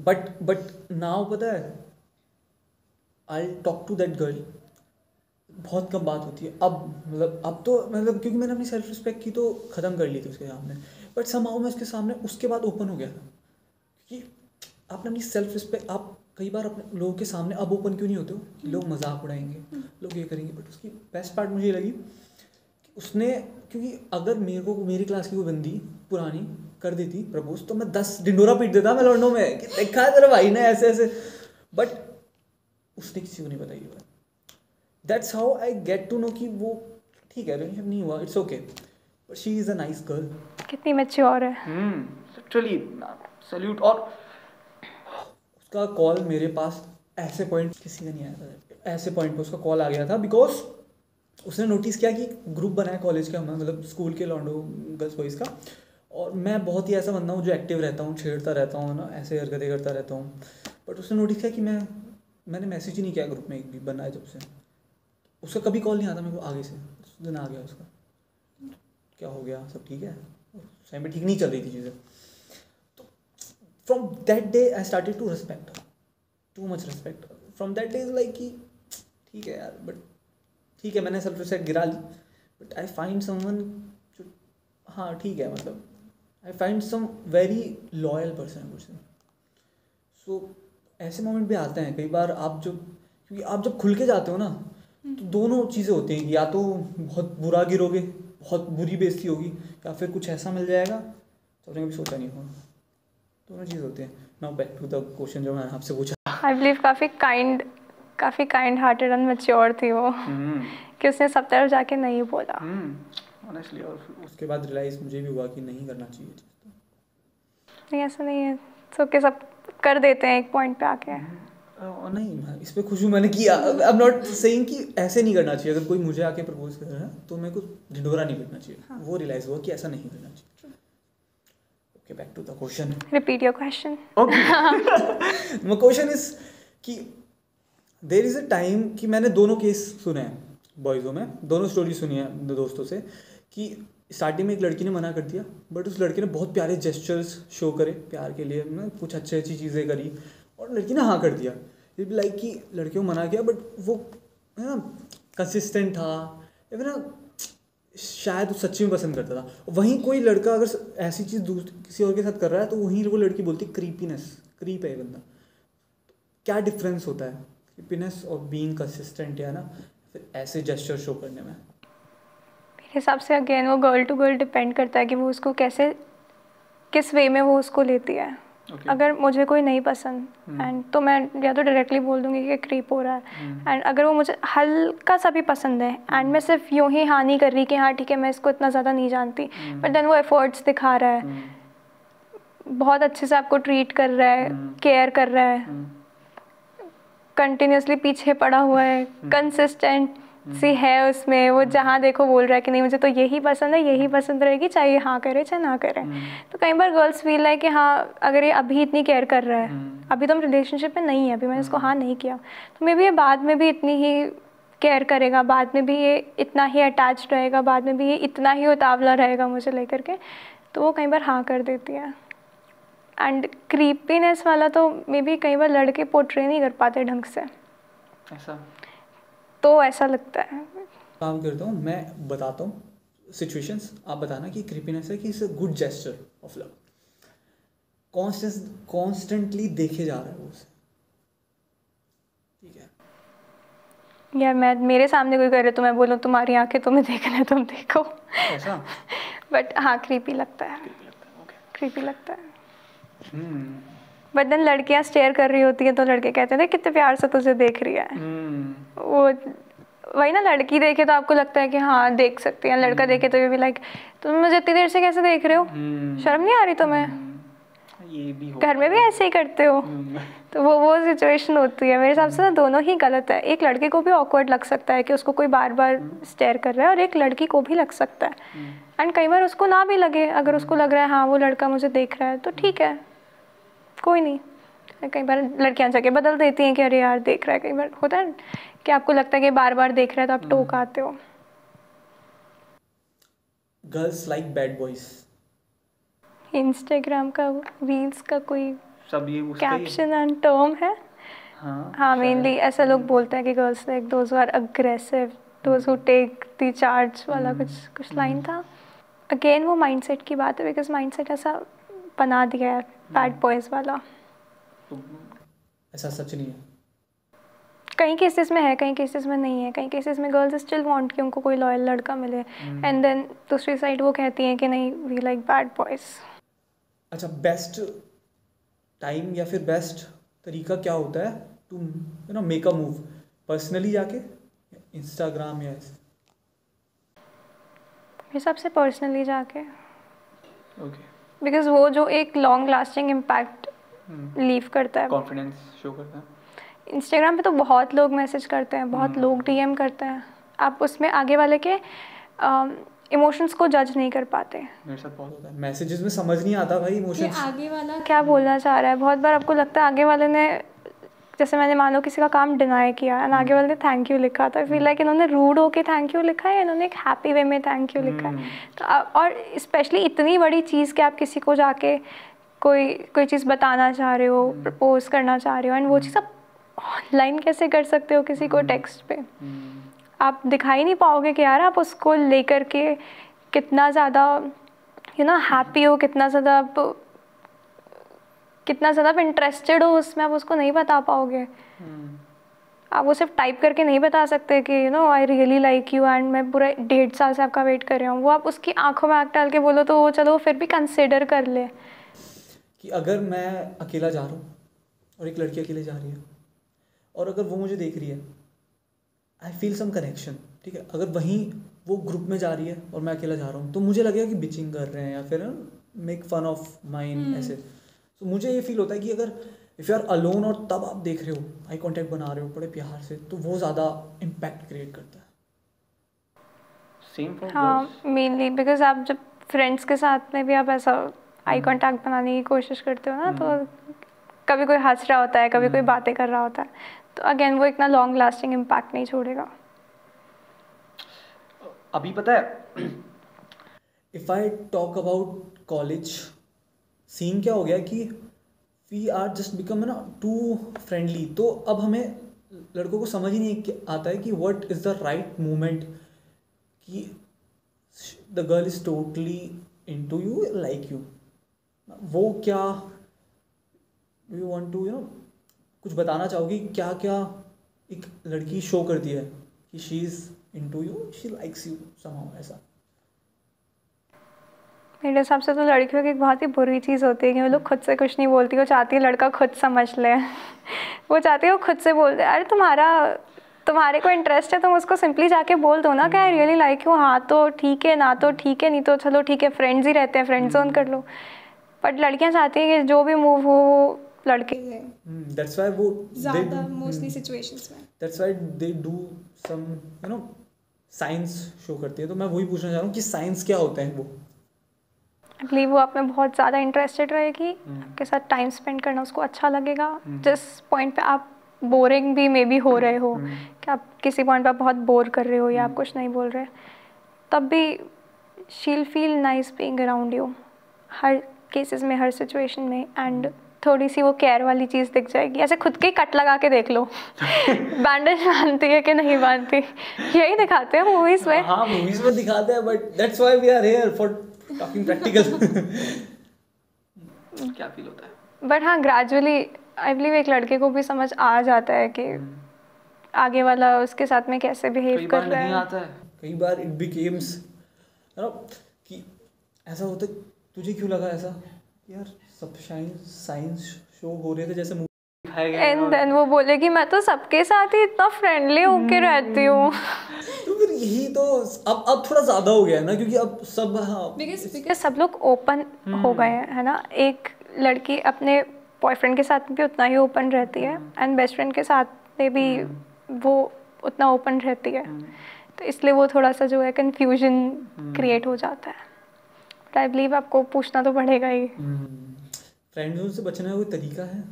बट नाउ पता है, I talk to that girl, बहुत कम बात होती है अब, मतलब अब तो मतलब क्योंकि मैंने अपनी सेल्फ रिस्पेक्ट की तो ख़त्म कर ली थी उसके सामने, बट समहाउ मैं उसके सामने उसके बाद ओपन हो गया था, क्योंकि आपने अपनी सेल्फ रिस्पेक्ट, आप कई बार अपने लोगों के सामने अब ओपन क्यों नहीं होते हो कि लोग मजाक उड़ाएंगे, लोग ये करेंगे, बट उसकी बेस्ट पार्ट मुझे ये लगी कि उसने, क्योंकि अगर मेरे को मेरी क्लास की कोई बंदी पुरानी कर देती प्रपोज तो मैं 10 ढिंडोरा पीट देता मैं लड़नों में कि देखा है तेरा भाई ने ऐसे ऐसे, बट उसने किसी को नहीं बताई ये बात। That's how I get to know कि वो ठीक है, रिलेशनशिप नहीं हुआ, it's okay, but she is a nice girl. कितनी मैच्योर है। Literally salute. और उसका कॉल मेरे पास ऐसे पॉइंट किसी का नहीं आया था, ऐसे पॉइंट पे उसका कॉल आ गया था, बिकॉज उसने नोटिस किया कि ग्रुप बनाया कॉलेज का, मतलब स्कूल के लॉन्डो गर्ल्स बॉयज़ का, और मैं बहुत ही ऐसा बंदा हूँ जो एक्टिव रहता हूँ, छेड़ता रहता हूँ ना, ऐसे हरकतें करता रहता हूँ, बट उसने नोटिस किया कि मैंने मैसेज ही नहीं किया ग्रुप में एक भी बनाया जब से, उसका कभी कॉल नहीं आता मेरे को आगे से, उस दिन आ गया उसका, क्या हो गया, सब ठीक है, उस टाइम में ठीक नहीं चल रही थी चीज़ें, तो from that day I started to respect, too much respect, from that day is like कि ठीक है यार, बट ठीक है मैंने सेल्फ रिस्पेक्ट गिरा ली, बट आई फाइंड समवन जो, हाँ ठीक है, मतलब I find some very loyal person मुझसे। सो ऐसे मोमेंट भी आते हैं कई बार, आप जो, क्योंकि आप जब खुल के जाते हो ना तो दोनों चीज़ें होती हैं कि या तो बहुत बुरा गिरोगे, बहुत बुरी बेइज्जती होगी, या फिर कुछ ऐसा मिल जाएगा तो आपने कभी सोचा नहीं होगा, दोनों चीज़ होती हैं। Now back to the question जो मैंने आपसे पूछा। आई बिलीव काफ़ी काइंड हार्टेड एंड मैच्योर थी वो, कि उसने सब तरफ जाके नहीं बोला। ऑनेस्टली, और उसके बाद रियलाइज़ मुझे भी हुआ कि नहीं करना चाहिए चीज़, तो नहीं ऐसा नहीं है, सो के सब कर देते हैं एक पॉइंट पे आके। और नहीं, मैं इस पे खुश हूँ मैंने किया। आई एम नॉट सेइंग कि ऐसे नहीं करना चाहिए, अगर कोई मुझे आके प्रपोज कर रहा है तो मेरे को ढिंढोरा नहीं पीटना चाहिए, हाँ। वो रियलाइज़ हुआ कि ऐसा नहीं करना चाहिए। Okay, back to the question. Repeat your question. Okay, my question is कि देयर इज़ अ टाइम कि मैंने दोनों केस सुने हैं बॉयज़ों में, दोनों स्टोरी सुनी है दोस्तों से, कि स्टार्टिंग में एक लड़की ने मना कर दिया, बट उस लड़के ने बहुत प्यारे जेस्चर्स शो करे प्यार के लिए, कुछ अच्छी चीज़ें करी, और लड़की ने हाँ कर दिया। ये भी लाइक कि लड़कियों को मना किया, बट वो है ना कंसिस्टेंट था, या फिर ना शायद वो सच्ची में पसंद करता था। वहीं कोई लड़का अगर ऐसी चीज़ किसी और के साथ कर रहा है तो वहीं वो लड़की बोलती क्रीपीनेस, क्रीप है ये बंदा। क्या डिफरेंस होता है क्रीपीनेस और बीइंग कंसिस्टेंट, या ना फिर ऐसे जेस्चर शो करने में? मेरे हिसाब से अगेन वो गर्ल टू गर्ल डिपेंड करता है कि वो उसको कैसे, किस वे में वो उसको लेती है। अगर मुझे कोई नहीं पसंद एंड तो मैं या तो डायरेक्टली बोल दूंगी कि क्रीप हो रहा है, एंड अगर वो मुझे हल्का सा भी पसंद है एंड मैं सिर्फ यूं ही हाँ नहीं कर रही कि हाँ ठीक है मैं इसको इतना ज़्यादा नहीं जानती, बट देन वो एफर्ट्स दिखा रहा है, बहुत अच्छे से आपको ट्रीट कर रहा है, केयर कर रहा है, कंटिन्यूसली पीछे पड़ा हुआ है, कंसिस्टेंट सी है उसमें, वो जहाँ देखो बोल रहा है कि नहीं मुझे तो यही पसंद है, यही पसंद रहेगी, चाहे हाँ करे चाहे ना करे। तो कई बार गर्ल्स फील है कि हाँ अगर ये अभी इतनी केयर कर रहा है, अभी तो हम रिलेशनशिप में नहीं है, अभी मैंने इसको हाँ नहीं किया, तो मे बी ये बाद में भी इतनी ही केयर करेगा, बाद में भी ये इतना ही अटैच रहेगा, बाद में भी ये इतना ही उतावला रहेगा मुझे लेकर के, तो वो कई बार हाँ कर देती है। एंड क्रीपीनेस वाला तो मे बी कई बार लड़के पोर्ट्रे नहीं कर पाते ढंग से, ऐसा तो ऐसा लगता है। काम करता हूँ मैं, बताता हूँ सिचुएशंस, आप बताना कि क्रीपीनेस है कि it's a good gesture of love, constantly देखे जा रहा है वो उसे, ठीक है यार मैं मेरे सामने कोई करे तो मैं बोलूँ तुम्हारी आंखें तुम्हें देखना है तुम देखो, ऐसा। बट हाँ क्रीपी लगता है, क्रीपी लगता है। बट देन लड़कियां स्टेयर कर रही होती है तो लड़के कहते हैं कितने प्यार से तुझे देख रही है, वो वही ना, लड़की देखे तो आपको लगता है कि हाँ देख सकती है, लड़का देखे तो ये भी लाइक तुम मुझे इतनी देर से कैसे देख रहे हो, शर्म नहीं आ रही तुम्हें, ये भी घर में भी ऐसे ही करते हो। तो वो सिचुएशन होती है। मेरे हिसाब से ना दोनों ही गलत है, एक लड़के को भी ऑकवर्ड लग सकता है कि उसको कोई बार बार स्टेयर कर रहा है, और एक लड़की को भी लग सकता है, एंड कई बार उसको ना भी लगे, अगर उसको लग रहा है हाँ वो लड़का मुझे देख रहा है तो ठीक है कोई नहीं। कई बार लड़कियां जगह बदल देती हैं कि अरे यार देख रहा है, कई बार होता है कि आपको लगता है कि बार बार देख रहा है तो आप टोक आते हो। Girls like bad boys, Instagram का रील्स का कोई सब ये उसका ही कैप्शन एंड टर्म है। हाँ मेनली ऐसा लोग बोलते हैं कि girls like those are aggressive, those who take the charge वाला कुछ लाइन था। अगेन वो माइंडसेट की बात है, बिकॉज माइंडसेट ऐसा बना दिया है बैड बॉयज़ वाला। ऐसा सच नहीं है, कई केसेस में है, कई केसेस में नहीं है। कई केसेस में गर्ल्स स्टिल वांट कि उनको कोई लॉयल लड़का मिले, एंड देन दूसरी साइड वो कहती हैं कि नहीं वी लाइक बैड बॉयज़। अच्छा, बेस्ट टाइम या फिर बेस्ट तरीका क्या होता है to you know make a move? Personally जाके, इंस्टाग्राम या ऐसे? मेरे हिसाब से पर्सनली जाके, ओके, बिकॉज वो जो एक लॉन्ग लास्टिंग इम्पैक्ट लीव करता है, कॉन्फिडेंस शो करता है। इंस्टाग्राम पे तो बहुत लोग मैसेज करते हैं, बहुत लोग डीएम करते हैं, आप उसमें आगे वाले के इमोशंस को जज नहीं कर पाते। मेरे साथ बहुत होता है, मैसेजेस में समझ नहीं आता भाई इमोशंस, आगे वाला क्या बोलना चाह रहा है। बहुत बार आपको लगता है आगे वाले ने, जैसे मैंने मान लो किसी का काम डिनाई किया एंड आगे वाले ने थैंक यू लिखा, तो आई फील लाइक इन्होंने रूड होके थैंक यू लिखा है या इन्होंने एक हैप्पी वे में थैंक यू लिखा है। तो और स्पेशली इतनी बड़ी चीज़ कि आप किसी को जाके कोई चीज़ बताना चाह रहे हो, प्रपोज करना चाह रहे हो, एंड वो चीज़ आप ऑनलाइन कैसे कर सकते हो किसी को टेक्स्ट पे? आप दिखाई नहीं पाओगे कि यार आप उसको लेकर के कितना ज़्यादा हैप्पी हो, कितना ज़्यादा आप इंटरेस्टेड हो उसमें, आप उसको नहीं बता पाओगे। आप वो सिर्फ टाइप करके नहीं बता सकते कि I really like you and मैं पूरा 1.5 साल से आपका वेट कर रहा हूँ। वो आप उसकी आंखों में आँख डाल के बोलो तो वो चलो फिर भी कंसिडर कर ले। कि अगर मैं अकेला जा रहा हूँ और एक लड़की अकेले जा रही है और अगर वो मुझे देख रही है, आई फील सम कनेक्शन, ठीक है। अगर वहीं वो ग्रुप में जा रही है और मैं अकेला जा रहा हूँ तो मुझे लगेगा कि बिचिंग कर रहे हैं या फिर मेक फन ऑफ माइन ऐसे। तो मुझे ये फील होता है कि अगर इफ़ यू आर अलोन और तब आप देख रहे हो, आई कांटेक्ट बना रहे हो बड़े प्यार से, तो वो ज़्यादा इम्पैक्ट क्रिएट करता है। सेम फॉर हाँ मेनली बिकॉज आप जब फ्रेंड्स के साथ में भी आप ऐसा आई कांटेक्ट बनाने की कोशिश करते हो ना, तो कभी कोई हंस रहा होता है, कभी कोई बातें कर रहा होता है, तो अगेन वो इतना लॉन्ग लास्टिंग इम्पैक्ट नहीं छोड़ेगा। अभी पता है, if I talk about college scene, क्या हो गया कि we are just become too friendly. तो अब हमें लड़कों को समझ ही नहीं आता है कि what is the right moment कि the girl is totally into you, like you. वो क्या यू वांट टू कुछ बताना चाहोगी? क्या क्या एक लड़की शो करती है कि she is into you, she likes you somehow, ऐसा? मेरे हिसाब से तो लड़कियों की एक बहुत ही बुरी चीज़ होती है कि वो लोग खुद से कुछ नहीं बोलती, वो चाहती है लड़का खुद समझ ले। वो चाहती है वो खुद से बोल दे। अरे तुम्हारे को इंटरेस्ट है, तुम उसको सिंपली जाके बोल दो ना कि आई रियली लाइक यू। हाँ तो ठीक है, ना तो ठीक है, नहीं तो चलो ठीक है, फ्रेंड्स ही रहते हैं, फ्रेंड जोन कर लो। बट लड़कियां चाहती हैं कि जो भी मूव हो लड़के, दैट्स व्हाई वो ज़्यादा मोस्टली सिचुएशंस में that's why they do some signs show करती है। तो मैं वही पूछना चाह रहा हूँ कि साइंस क्या होता है? वो आई बिलीव वो आप में बहुत ज़्यादा इंटरेस्टेड रहेगी, आपके साथ टाइम स्पेंड करना उसको अच्छा लगेगा। जिस पॉइंट पे आप बोरिंग भी मे बी हो रहे हो, कि आप किसी पॉइंट पे आप बहुत बोर कर रहे हो या आप कुछ नहीं बोल रहे, तब भी शील feel nice being around you, her cases में, हर सिचुएशन में। एंड थोड़ी सी वो केयर वाली चीज़ दिख जाएगी। ऐसे खुद के कट लगा के देख लो, बैंडेज बांधती है कि नहीं बांधती, यही दिखाते हैं मूवीज़ में। हाँ मूवीज़ में दिखाते हैं, but that's why we are here for talking practical. क्या फील होता है? बट हाँ ग्रेजुअली आई बिलीव एक लड़के को भी समझ आ जाता है कि आगे वाला उसके साथ में कैसे बिहेव कर रहा है। आता है कई बार इट बिकेम्स कि ऐसा होता है, तुझे क्यों लगा ऐसा? यार सब साइंस शो हो रहे थे जैसे मूवी दिखाया गया, एंड देन वो बोले कि मैं तो सबके साथ ही इतना फ्रेंडली होके रहती हूँ। तो फिर यही तो अब थोड़ा ज़्यादा हो गया है ना, क्योंकि अब सब बिकॉज सब लोग ओपन हो गए हैं, है ना। एक लड़की अपने बॉयफ्रेंड के साथ भी उतना ही ओपन रहती है एंड बेस्ट फ्रेंड के साथ में भी वो उतना ओपन रहती है, तो इसलिए वो थोड़ा सा जो है कन्फ्यूजन क्रिएट हो जाता है। बट आई बिलीव आपको पूछना तो पड़ेगा ही। फ्रेंड जोन से बचने का कोई तरीका है?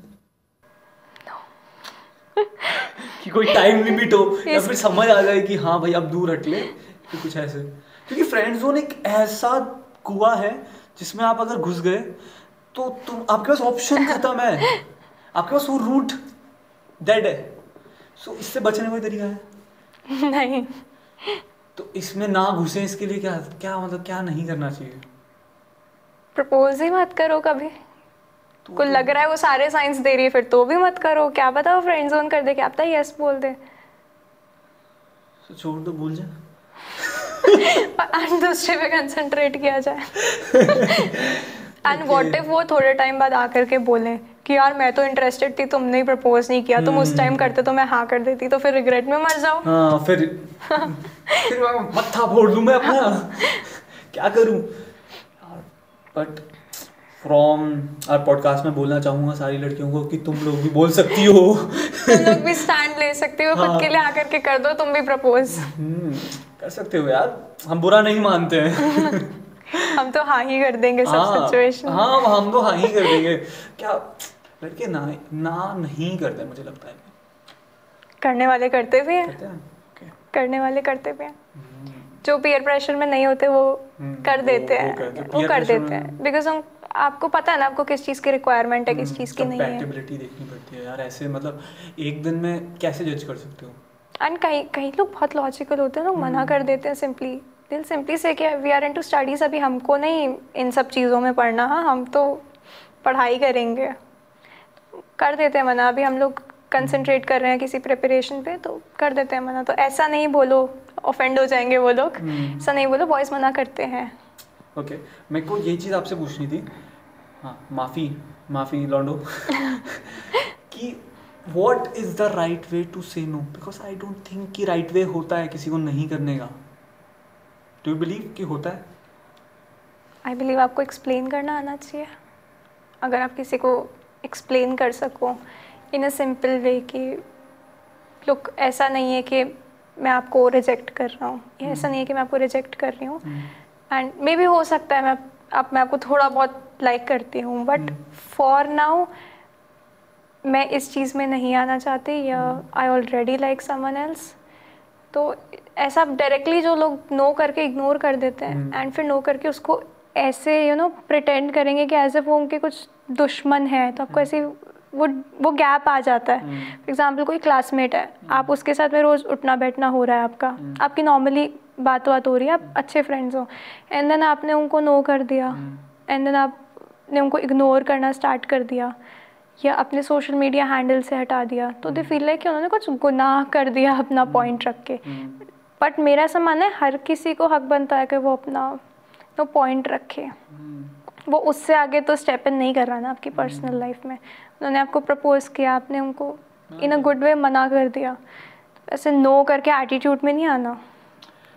कि कोई टाइम लिमिट हो या फिर समझ आ जाए कि हाँ भाई अब दूर हट ले, कि कुछ ऐसे? क्योंकि फ्रेंड जोन एक ऐसा कुआं है जिसमें आप अगर घुस गए तो तुम आपके पास ऑप्शन खत्म है, आपके पास वो रूट डेड है। सो इससे बचने का कोई तरीका है नहीं। तो इसमें ना घुसे, इसके लिए क्या क्या मतलब क्या नहीं करना चाहिए? प्रपोज ही मत करो कभी। को लग रहा है वो सारे साइंस दे रही है, फिर तो भी मत करो। क्या पता वो फ्रेंड जोन कर दे, क्या पता यस बोल दे। तो छोड़ दो, भूल जा और दूसरे पे कंसंट्रेट किया जाए। एंड व्हाट इफ वो थोड़े टाइम बाद आकर के बोले कि यार मैं तो इंटरेस्टेड थी, तुमने ही प्रपोज नहीं किया, तुम उस टाइम करते तो मैं हाँ कर देती, तो फिर रिग्रेट में मर जाओ। हाँ, फिर मत्था फोड़ दूं मैं अपना क्या करूं। बट फ्रॉम आवर पॉडकास्ट में बोलना चाहूंगा सारी लड़कियों को कि तुम लोग भी बोल सकती हो तुम लोग भी स्टैंड ले सकते हो, खुद के लिए आकर के कर दो तुम भी प्रपोज। कर सकते हो यार, हम बुरा नहीं मानते हैं हम तो हाँ ही कर देंगे सब सिचुएशन। हाँ, हम तो हाँ ही कर देंगे। क्या लड़के ना नहीं करते, मुझे लगता है करने वाले करते भी हैं, okay. करने वाले करते भी हैं। जो पीयर प्रेशर में नहीं होते वो कर देते हैं, वो कर देते हैं बिकॉज हम आपको पता है ना आपको किस चीज़ की रिक्वायरमेंट है, किस चीज़ की नहीं है। कंपैटिबिलिटी देखनी पड़ती है यार, ऐसे मतलब एक दिन में कैसे जज कर सकते हो। एंड कई लोग बहुत लॉजिकल होते हैं, लोग मना कर देते हैं सिंपली, दिल सिंपली से कि वी आर इनटू स्टडीज, अभी हमको नहीं इन सब चीज़ों में पढ़ना, हाँ हम तो पढ़ाई करेंगे, कर देते हैं मना। अभी हम लोग कंसंट्रेट कर रहे हैं किसी प्रिपरेशन पे, तो कर देते हैं मना। तो ऐसा नहीं बोलो, ऑफेंड हो जाएंगे वो लोग। ऐसा नहीं बोलो, बॉयज़ मना करते हैं। ओके, मेरे को ये चीज़ आपसे पूछनी थी। हाँ, माफ़ी लॉन्डो कि what is the right way to say no, because I don't think कि राइट वे होता है किसी को नहीं करने का। डू यू बिलीव कि होता है? आई बिलीव आपको एक्सप्लेन करना आना चाहिए। अगर आप किसी को एक्सप्लेन कर सको इन अ सिंपल वे कि लुक ऐसा नहीं है कि मैं आपको रिजेक्ट कर रहा हूँ, या ऐसा नहीं है कि मैं आपको रिजेक्ट कर रही हूँ, एंड मे बी हो सकता है मैं आपको थोड़ा बहुत लाइक करती हूँ, बट फॉर नाउ मैं इस चीज़ में नहीं आना चाहती, या I already like someone else. तो ऐसा डायरेक्टली जो लोग नो करके इग्नोर कर देते हैं एंड फिर नो करके उसको ऐसे प्रिटेंड करेंगे कि एज ए वो उनके कुछ दुश्मन है, तो आपको ऐसे वो गैप आ जाता है। फॉर एग्जाम्पल कोई क्लासमेट है, आप उसके साथ में रोज़ उठना बैठना हो रहा है आपका, आपकी नॉर्मली बात हो रही है, आप अच्छे फ्रेंड्स हो, एंड देन आपने उनको नो कर दिया, एंड देन आपने उनको इग्नोर करना स्टार्ट कर दिया, या अपने सोशल मीडिया हैंडल से हटा दिया, तो दे फील लाइक कि उन्होंने कुछ गुनाह कर दिया अपना पॉइंट रख के। बट मेरा ऐसा मानना है हर किसी को हक बनता है कि वो अपना पॉइंट रखे। वो उससे आगे तो स्टेप इन नहीं कर रहा ना आपकी पर्सनल लाइफ में। उन्होंने आपको प्रपोज किया, आपने उनको इन अ गुड वे मना कर दिया, ऐसे नो करके एटीट्यूड में नहीं आना।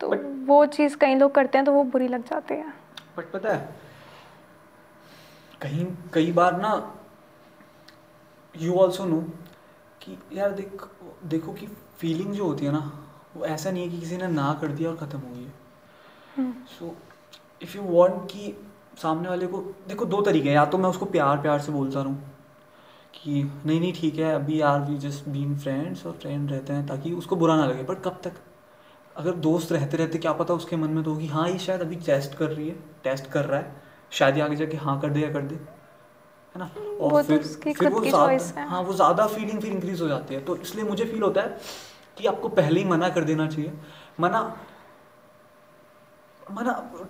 तो वो चीज़ कई लोग करते हैं तो वो बुरी लग जाती है। बट पता है कई बार ना यू ऑल्सो नो कि यार देखो कि फीलिंग जो होती है ना, वो ऐसा नहीं है कि किसी ने ना कर दिया और ख़त्म हो गई। सो इफ़ यू वांट कि सामने वाले को, देखो दो तरीके हैं, या तो मैं उसको प्यार से बोलता रहूँ कि नहीं ठीक है अभी यार वी जस्ट बीन फ्रेंड्स और फ्रेंड रहते हैं, ताकि उसको बुरा ना लगे। बट कब तक, अगर दोस्त रहते रहते क्या पता उसके मन में तो होगी हाँ ये शायद अभी टेस्ट कर रहा है, शायद ये आगे जाके हाँ कर दे या कर दे, है ना। और वो फिर वो ज़्यादा हाँ वो ज़्यादा फीलिंग फिर इंक्रीज हो जाती है। तो इसलिए मुझे फील होता है कि आपको पहले ही मना कर देना चाहिए। मना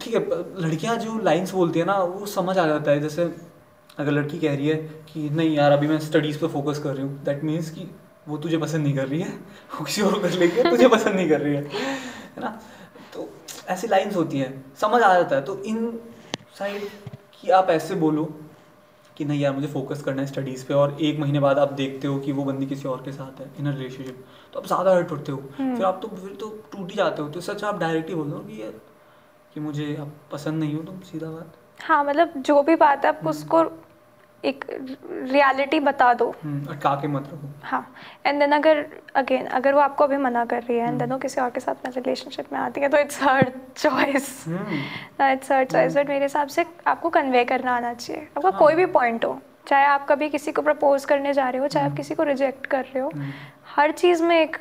ठीक है, लड़कियां जो लाइंस बोलती है ना वो समझ आ जाता है। जैसे अगर लड़की कह रही है कि नहीं यार अभी मैं स्टडीज़ पे फोकस कर रही हूँ, दैट मीन्स कि वो तुझे पसंद नहीं कर रही है, वो किसी और कर लेगी, तुझे पसंद नहीं कर रही है ना। तो ऐसी लाइंस होती हैं, समझ आ जाता है। तो इन साइड कि आप ऐसे बोलो कि नहीं यार मुझे फोकस करना है स्टडीज़ पे, और एक महीने बाद आप देखते हो कि वो बंदी किसी और के साथ है इन अ रिलेशनशिप, तो आप ज़्यादा हर्ट होते हो। फिर तो टूट ही जाते हो। तो सच आप डायरेक्टली बोल दो कि मुझे आप पसंद नहीं हो, तुम सीधा बात। हाँ, मतलब जो भी बात है आप उसको एक रियलिटी बता दो, अटका के मत रखो। हाँ, एंड देन अगर वो आपको अभी मना कर रही है एंड देन वो किसी और के साथ में रिलेशनशिप में आती है, तो इट्स हर चॉइस, बट मेरे हिसाब से आपको कन्वे करना आना चाहिए। आपका कोई भी पॉइंट हो, चाहे आप कभी किसी को प्रपोज करने जा रहे हो, चाहे आप किसी को रिजेक्ट कर रहे हो, हर चीज़ में एक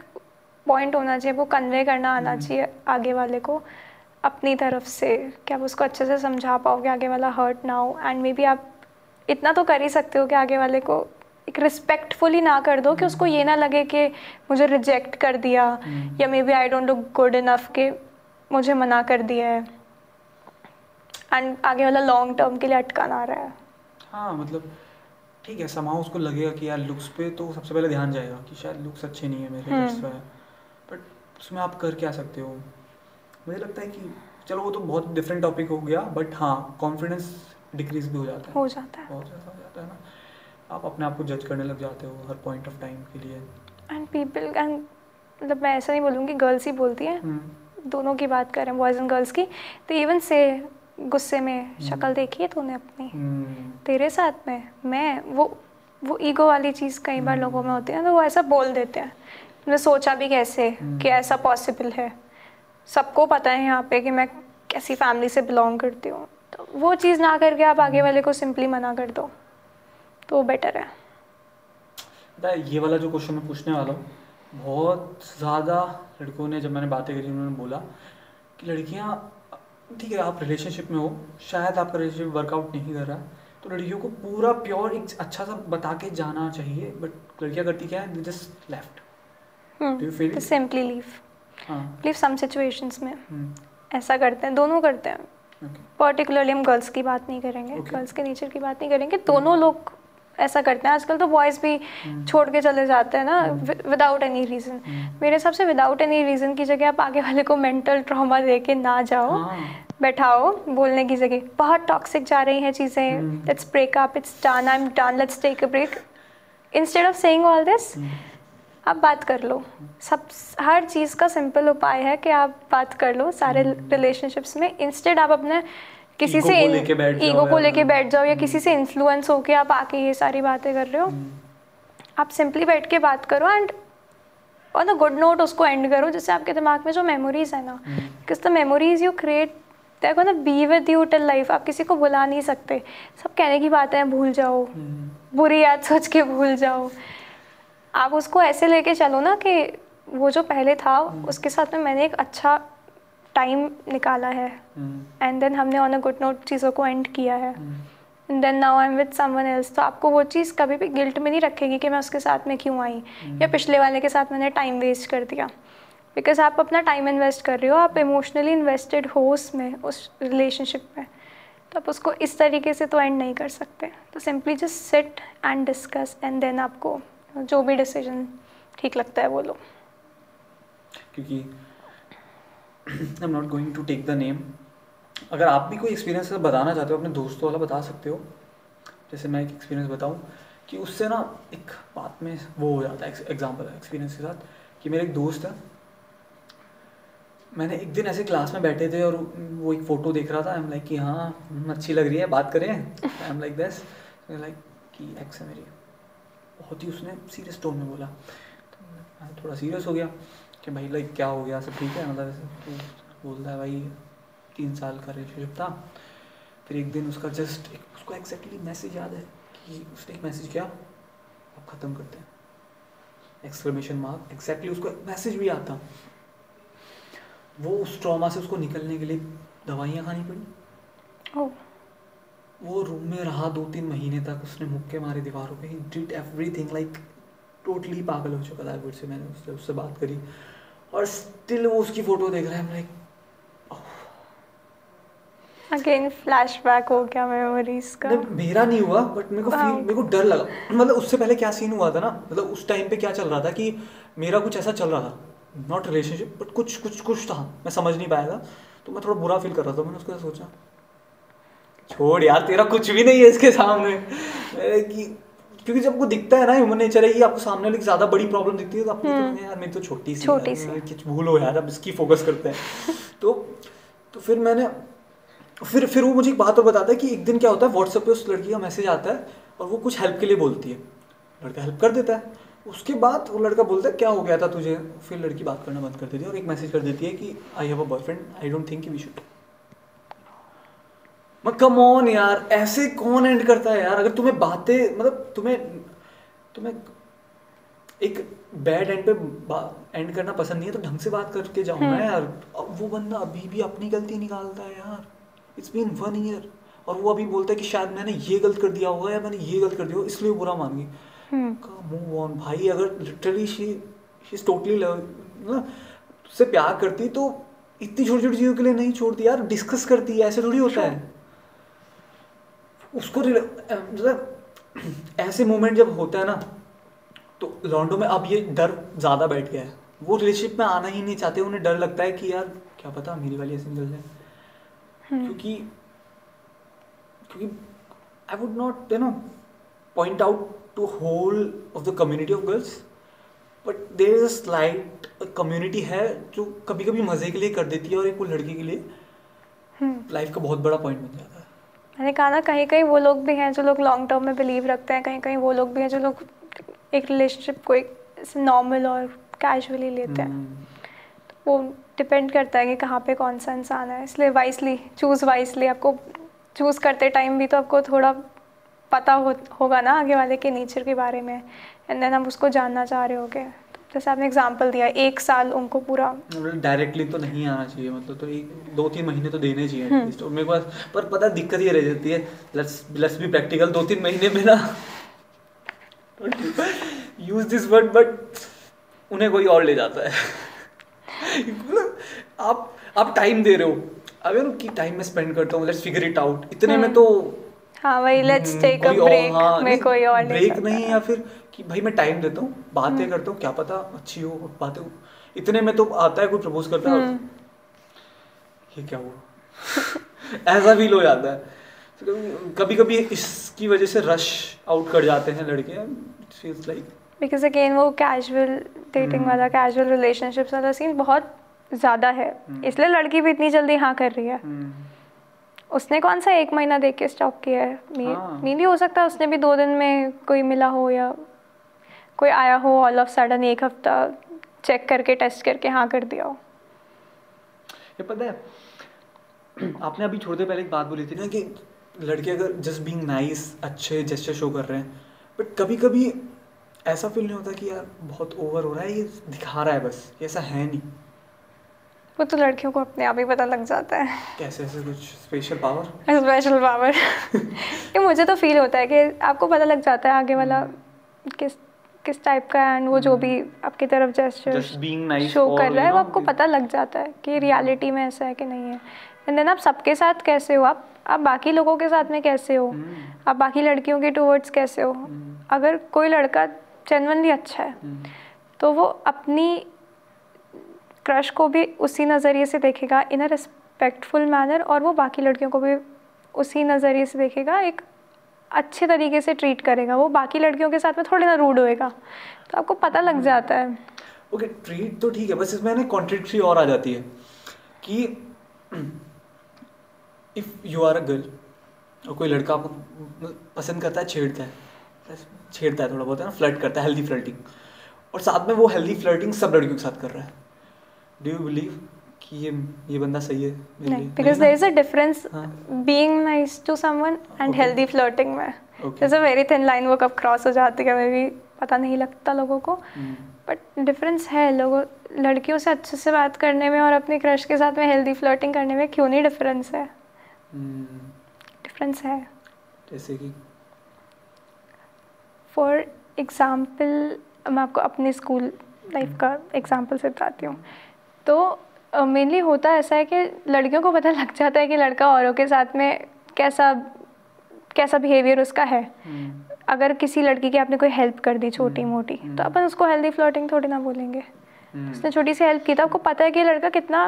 पॉइंट होना चाहिए, वो कन्वे करना आना चाहिए आगे वाले को अपनी तरफ से, कि आप उसको अच्छे से समझा पाओगे, आगे वाला हर्ट ना हो, एंड मे बी आप इतना तो कर ही सकते हो कि आगे वाले को एक रिस्पेक्टफुली ना कर दो कि उसको ये ना लगे कि मुझे रिजेक्ट कर दिया या maybe I don't look good enough कि मुझे मना कर दिया है, एंड आगे वाला लॉन्ग टर्म के लिए अटका ना रहा है। हाँ मतलब ठीक है, समाओ उसको लगेगा कि यार लुक्स पे तो सबसे पहले ध्यान जाएगा कि शायद लुक्स अच्छे नहीं है मेरे, बट उसमें आप कर क्या सकते हो? मुझे लगता है कि चलो वो तो बहुत डिफरेंट टॉपिक हो गया, बट हाँ कॉन्फिडेंस डिक्रीज भी हो जाता है बहुत ज़्यादा हो जाता है ना, आप अपने आप को जज करने लग जाते हो हर पॉइंट ऑफ टाइम के लिए। एंड पीपल एंड मतलब मैं ऐसा नहीं बोलूँगी, गर्ल्स ही बोलती हैं, दोनों की बात कर रहे हैं, बॉयज़ एंड गर्ल्स की, तो इवन से गुस्से में शक्ल देखी है तूने अपनी तेरे साथ में, मैं वो ईगो वाली चीज़ कई बार लोगों में होती है, तो वो ऐसा बोल देते हैं, तुमने सोचा भी कैसे कि ऐसा पॉसिबल है, सबको पता है यहाँ पे कि मैं कैसी फैमिली से बिलोंग करती हूँ, तो वो चीज़ ना करके आप आगे वाले को सिंपली मना कर दो तो वो बेटर है। ये वाला जो क्वेश्चन मैं पूछने वाला हूँ, बहुत ज़्यादा लड़कों ने, जब मैंने बातें करी उन्होंने बोला कि लड़कियाँ, ठीक है आप रिलेशनशिप में हो, शायद आपका रिलेशनशिप वर्कआउट नहीं कर रहा, तो लड़कियों को पूरा प्योर एक अच्छा सा बता के जाना चाहिए, बट लड़कियाँ करती क्या है, they just left, do you feel it? Simply leave some situations में ऐसा करते हैं, दोनों करते हैं, पर्टिकुलरली हम गर्ल्स की बात नहीं करेंगे, गर्ल्स के नेचर की बात नहीं करेंगे, दोनों लोग ऐसा करते हैं। आजकल तो बॉयज़ भी छोड़ के चले जाते हैं ना विदाउट एनी रीज़न। मेरे हिसाब से विदाउट एनी रीज़न की जगह आप आगे वाले को मेंटल ट्रॉमा दे के ना जाओ, बैठाओ बोलने की जगह, बहुत टॉक्सिक जा रही हैं चीज़ें, let's break up, it's done, I am done, let's take a break, instead of saying all this आप बात कर लो। सब हर चीज़ का सिंपल उपाय है कि आप बात कर लो सारे रिलेशनशिप्स में, इंस्टेड आप अपने किसी से ईगो को लेके बैठ जाओ या किसी से इन्फ्लुएंस होके आप आके ये सारी बातें कर रहे हो। आप सिंपली बैठ के बात करो and on a good note उसको एंड करो, जिससे आपके दिमाग में जो मेमोरीज है ना, because the memories you create they are gonna be with you till life. आप किसी को भुला नहीं सकते, सब कहने की बातें हैं भूल जाओ, बुरी याद सोच के भूल जाओ, आप उसको ऐसे लेके चलो ना कि वो जो पहले था उसके साथ में मैंने एक अच्छा टाइम निकाला है एंड देन हमने ऑन अ गुड नोट चीज़ों को एंड किया है and then now I am with someone else. तो आपको वो चीज़ कभी भी गिल्ट में नहीं रखेगी कि मैं उसके साथ में क्यों आई या पिछले वाले के साथ मैंने टाइम वेस्ट कर दिया, बिकॉज आप अपना टाइम इन्वेस्ट कर रहे हो, आप इमोशनली इन्वेस्टेड हो उसमें, उस रिलेशनशिप में, तो आप उसको इस तरीके से तो एंड नहीं कर सकते। तो simply just sit and discuss and then आपको जो भी डिसीजन ठीक लगता है वो लो। क्योंकि I am not going to take the name, अगर आप भी कोई एक्सपीरियंस बताना चाहते हो अपने दोस्तों वाला बता सकते हो। जैसे मैं एक एक्सपीरियंस बताऊं कि उससे ना एक बात में वो हो जाता है, एग्जांपल है एक्सपीरियंस के साथ कि मेरे एक दोस्त है, मैंने एक दिन ऐसे क्लास में बैठे थे और वो एक फ़ोटो देख रहा था, आई एम लाइक कि हाँ अच्छी लग रही है, बात करें, I am like this, like कि एक्स है मेरी, बहुत ही उसने सीरियस टोन में बोला, तो मैं थोड़ा सीरियस हो गया कि भाई लाइक क्या हो गया, सब ठीक है, मतलब ऐसे तो बोलता है भाई 3 साल का रिलेशनशिप था। फिर एक दिन उसका जस्ट उसको एग्जैक्टली मैसेज याद है कि उसने एक मैसेज किया, अब ख़त्म करते हैं, एक्सक्लेमेशन मार्क, एग्जैक्टली उसको मैसेज भी याद था। वो उस ट्रॉमा से उसको निकलने के लिए दवाइयाँ खानी पड़ी। वो रूम में रहा 2-3 महीने तक, उसने मुक्के मारे दीवारों पे, he did everything, like totally पागल हो चुका था। से मैंने उससे बात करी और स्टिल वो उसकी फ़ोटो देख रहा है, लाइक अगेन फ्लैशबैक हो गया मेमोरीज का। मेरा नहीं हुआ बट मेरे को डर लगा। मतलब उससे पहले क्या सीन हुआ था ना, मतलब उस टाइम पे क्या चल रहा था कि मेरा कुछ ऐसा चल रहा था, नॉट रिलेशनशिप बट कुछ था, मैं समझ नहीं पाया था, तो मैं थोड़ा बुरा फील कर रहा था। मैंने उसको सोचा छोड़ यार, तेरा कुछ भी नहीं है इसके सामने, क्योंकि जब आपको दिखता है ना, ह्यूमन नेचर है कि आपको सामने वाले की ज़्यादा बड़ी प्रॉब्लम दिखती है तो आपको यार मेरी तो छोटी सी कुछ भूलो यार, अब इसकी फोकस करते हैं। तो फिर मैंने फिर वो मुझे एक बात और बताता है कि एक दिन क्या होता है, व्हाट्सएप पे उस लड़की का मैसेज आता है और वो कुछ हेल्प के लिए बोलती है, लड़का हेल्प कर देता है। उसके बाद वो लड़का बोलता है क्या हो गया था तुझे, फिर लड़की बात करना बंद कर देती है और एक मैसेज कर देती है कि I have a boyfriend, I don't think we should. Come on यार, ऐसे कौन एंड करता है यार? अगर तुम्हें बातें, मतलब तुम्हें एक बैड एंड पे एंड करना पसंद नहीं है तो ढंग से बात करके जाओ ना यार। अब वो बंदा अभी भी अपनी गलती निकालता है यार, इट्स बीन 1 ईयर और वो अभी बोलता है कि शायद मैंने ये गलत कर दिया होगा या मैंने ये गलत कर दिया होगा इसलिए वो बुरा मान गई। मूव ऑन भाई, अगर लिटरली शी इज टोटली उससे प्यार करती तो इतनी छोटी छोटी चीज़ों के लिए नहीं छोड़ती यार, डिस्कस करती है, ऐसे थोड़ी होता है। उसको मतलब ऐसे मोमेंट जब होता है ना, तो लॉन्डो में अब ये डर ज़्यादा बैठ गया है, वो रिलेशनशिप में आना ही नहीं चाहते, उन्हें डर लगता है कि यार क्या पता मेरी वाली ऐसे निकल जाए। क्योंकि I would not point out to whole of the community of girls, but there is a slight community है जो कभी कभी मज़े के लिए कर देती है और एक वो लड़की के लिए लाइफ का बहुत बड़ा पॉइंट बन जाता है। मैंने कहा ना, कहीं कहीं वो लोग भी हैं जो लोग लॉन्ग टर्म में बिलीव रखते हैं, कहीं कहीं वो लोग भी हैं जो लोग एक रिलेशनशिप को एक नॉर्मल और कैजुअली लेते हैं। तो वो डिपेंड करता है कि कहाँ पे कौन सा इंसान है, इसलिए चूज़ वाइसली। आपको चूज़ करते टाइम भी तो आपको थोड़ा पता होगा ना आगे वाले के नेचर के बारे में, एंड देन आप उसको जानना चाह रहे होगे। तो जैसे आपने एग्जांपल दिया 1 साल उनको पूरा डायरेक्टली तो नहीं आना चाहिए, मतलब तो 2-3 महीने तो देने चाहिए एटलीस्ट। और मेरे पास पर पता दिक्कत ये रह जाती है, लेट्स बी प्रैक्टिकल, 2-3 महीने में ना यूज दिस वर्ड, बट उन्हें कोई और ले जाता है। आप टाइम दे रहे हो, अब यार कि टाइम में स्पेंड करता हूँ, लेट्स फिगर इट आउट, इतने में तो हाँ वही लेट्स टेक अ ब्रेक में कोई और ले ब्रेक सकता नहीं, है। या फिर कि भाई मैं टाइम देता हूँ, बातें करता हूँ, क्या पता अच्छी हो बातें। इतने में तो आता है कोई प्रपोज करता है, ये क्या हुआ ऐसा फील हो जाता है। कभी कभी इसकी वजह से रश आउट कर जाते हैं लड़के, फील्स लाइक बिकॉज अगेन वो कैजुअल डेटिंग वाला, कैजुअल रिलेशनशिप्स वाला सीन बहुत ज़्यादा है, इसलिए लड़की भी इतनी जल्दी हाँ कर रही है। उसने कौन सा 1 महीना देख के स्टॉप किया है? मेनली हो सकता है उसने भी 2 दिन में कोई मिला हो, या कोई आया हो ऑल ऑफ सडन 1 हफ्ता चेक करके टेस्ट करके हाँ कर दिया हो। ये पता है आपने अभी थोड़ी देर पहले एक बात बोली थी ना कि लड़के अगर जस्ट बीइंग नाइस अच्छे जेस्चर शो कर रहे हैं, बट कभी कभी ऐसा फील नहीं होता कि यार बहुत ओवर हो रहा है, ये दिखा रहा है बस, ये ऐसा है नहीं। वो तो लड़कियों को अपने आप ही पता लग जाता है। कैसे? ऐसे कुछ स्पेशल पावर? स्पेशल पावर ये मुझे तो फील होता है कि आपको पता लग जाता है आगे वाला किस टाइप का है, एंड वो जो भी आपकी तरफ जेस्चर शो कर रहा है वो आपको पता लग जाता है कि रियलिटी में ऐसा है कि नहीं है। एंड देन आप सबके साथ कैसे हो, आप बाकी लोगों के साथ में कैसे हो, आप बाकी लड़कियों के टूवर्ड्स कैसे हो। अगर कोई लड़का जेन्युइनली अच्छा है तो वो अपनी क्रश को भी उसी नज़रिए से देखेगा इन अ रिस्पेक्टफुल मैनर, और वो बाकी लड़कियों को भी उसी नज़रिए से देखेगा, एक अच्छे तरीके से ट्रीट करेगा। वो बाकी लड़कियों के साथ में थोड़ी ना रूड होएगा, तो आपको पता लग जाता है। ओके ट्रीट तो ठीक है, बस इसमें ना कॉन्ट्रडिक्टरी और आ जाती है कि if you are a girl और कोई लड़का आपको पसंद करता है, छेड़ता है थोड़ा बहुत है ना, फ्लर्ट करता है, हेल्दी फ्लर्टिंग, और साथ में वो हेल्दी फ्लर्टिंग सब लड़कियों के साथ कर रहा है, डू यू बिलीव कि ये बंदा सही है? नहीं, because there is a difference being nice to someone and healthy flirting में। There is a very thin line, वो कब क्रॉस हो जाती है मे भी पता नहीं लगता लोगों को, बट डिफरेंस है। लोगों लड़कियों से अच्छे से बात करने में और अपने क्रश के साथ में हेल्दी फ्लर्टिंग करने में क्यों नहीं डिफरेंस है? डिफरेंस है। जैसे कि फॉर एग्ज़ाम्पल मैं आपको अपने स्कूल लाइफ का एग्ज़ाम्पल से बताती हूँ। तो मेनली होता ऐसा है कि लड़कियों को पता लग जाता है कि लड़का औरों के साथ में कैसा बिहेवियर उसका है। अगर किसी लड़की की आपने कोई हेल्प कर दी छोटी मोटी, तो अपन उसको हेल्दी फ्लर्टिंग थोड़ी ना बोलेंगे। उसने छोटी सी हेल्प की तो आपको पता है कि लड़का कितना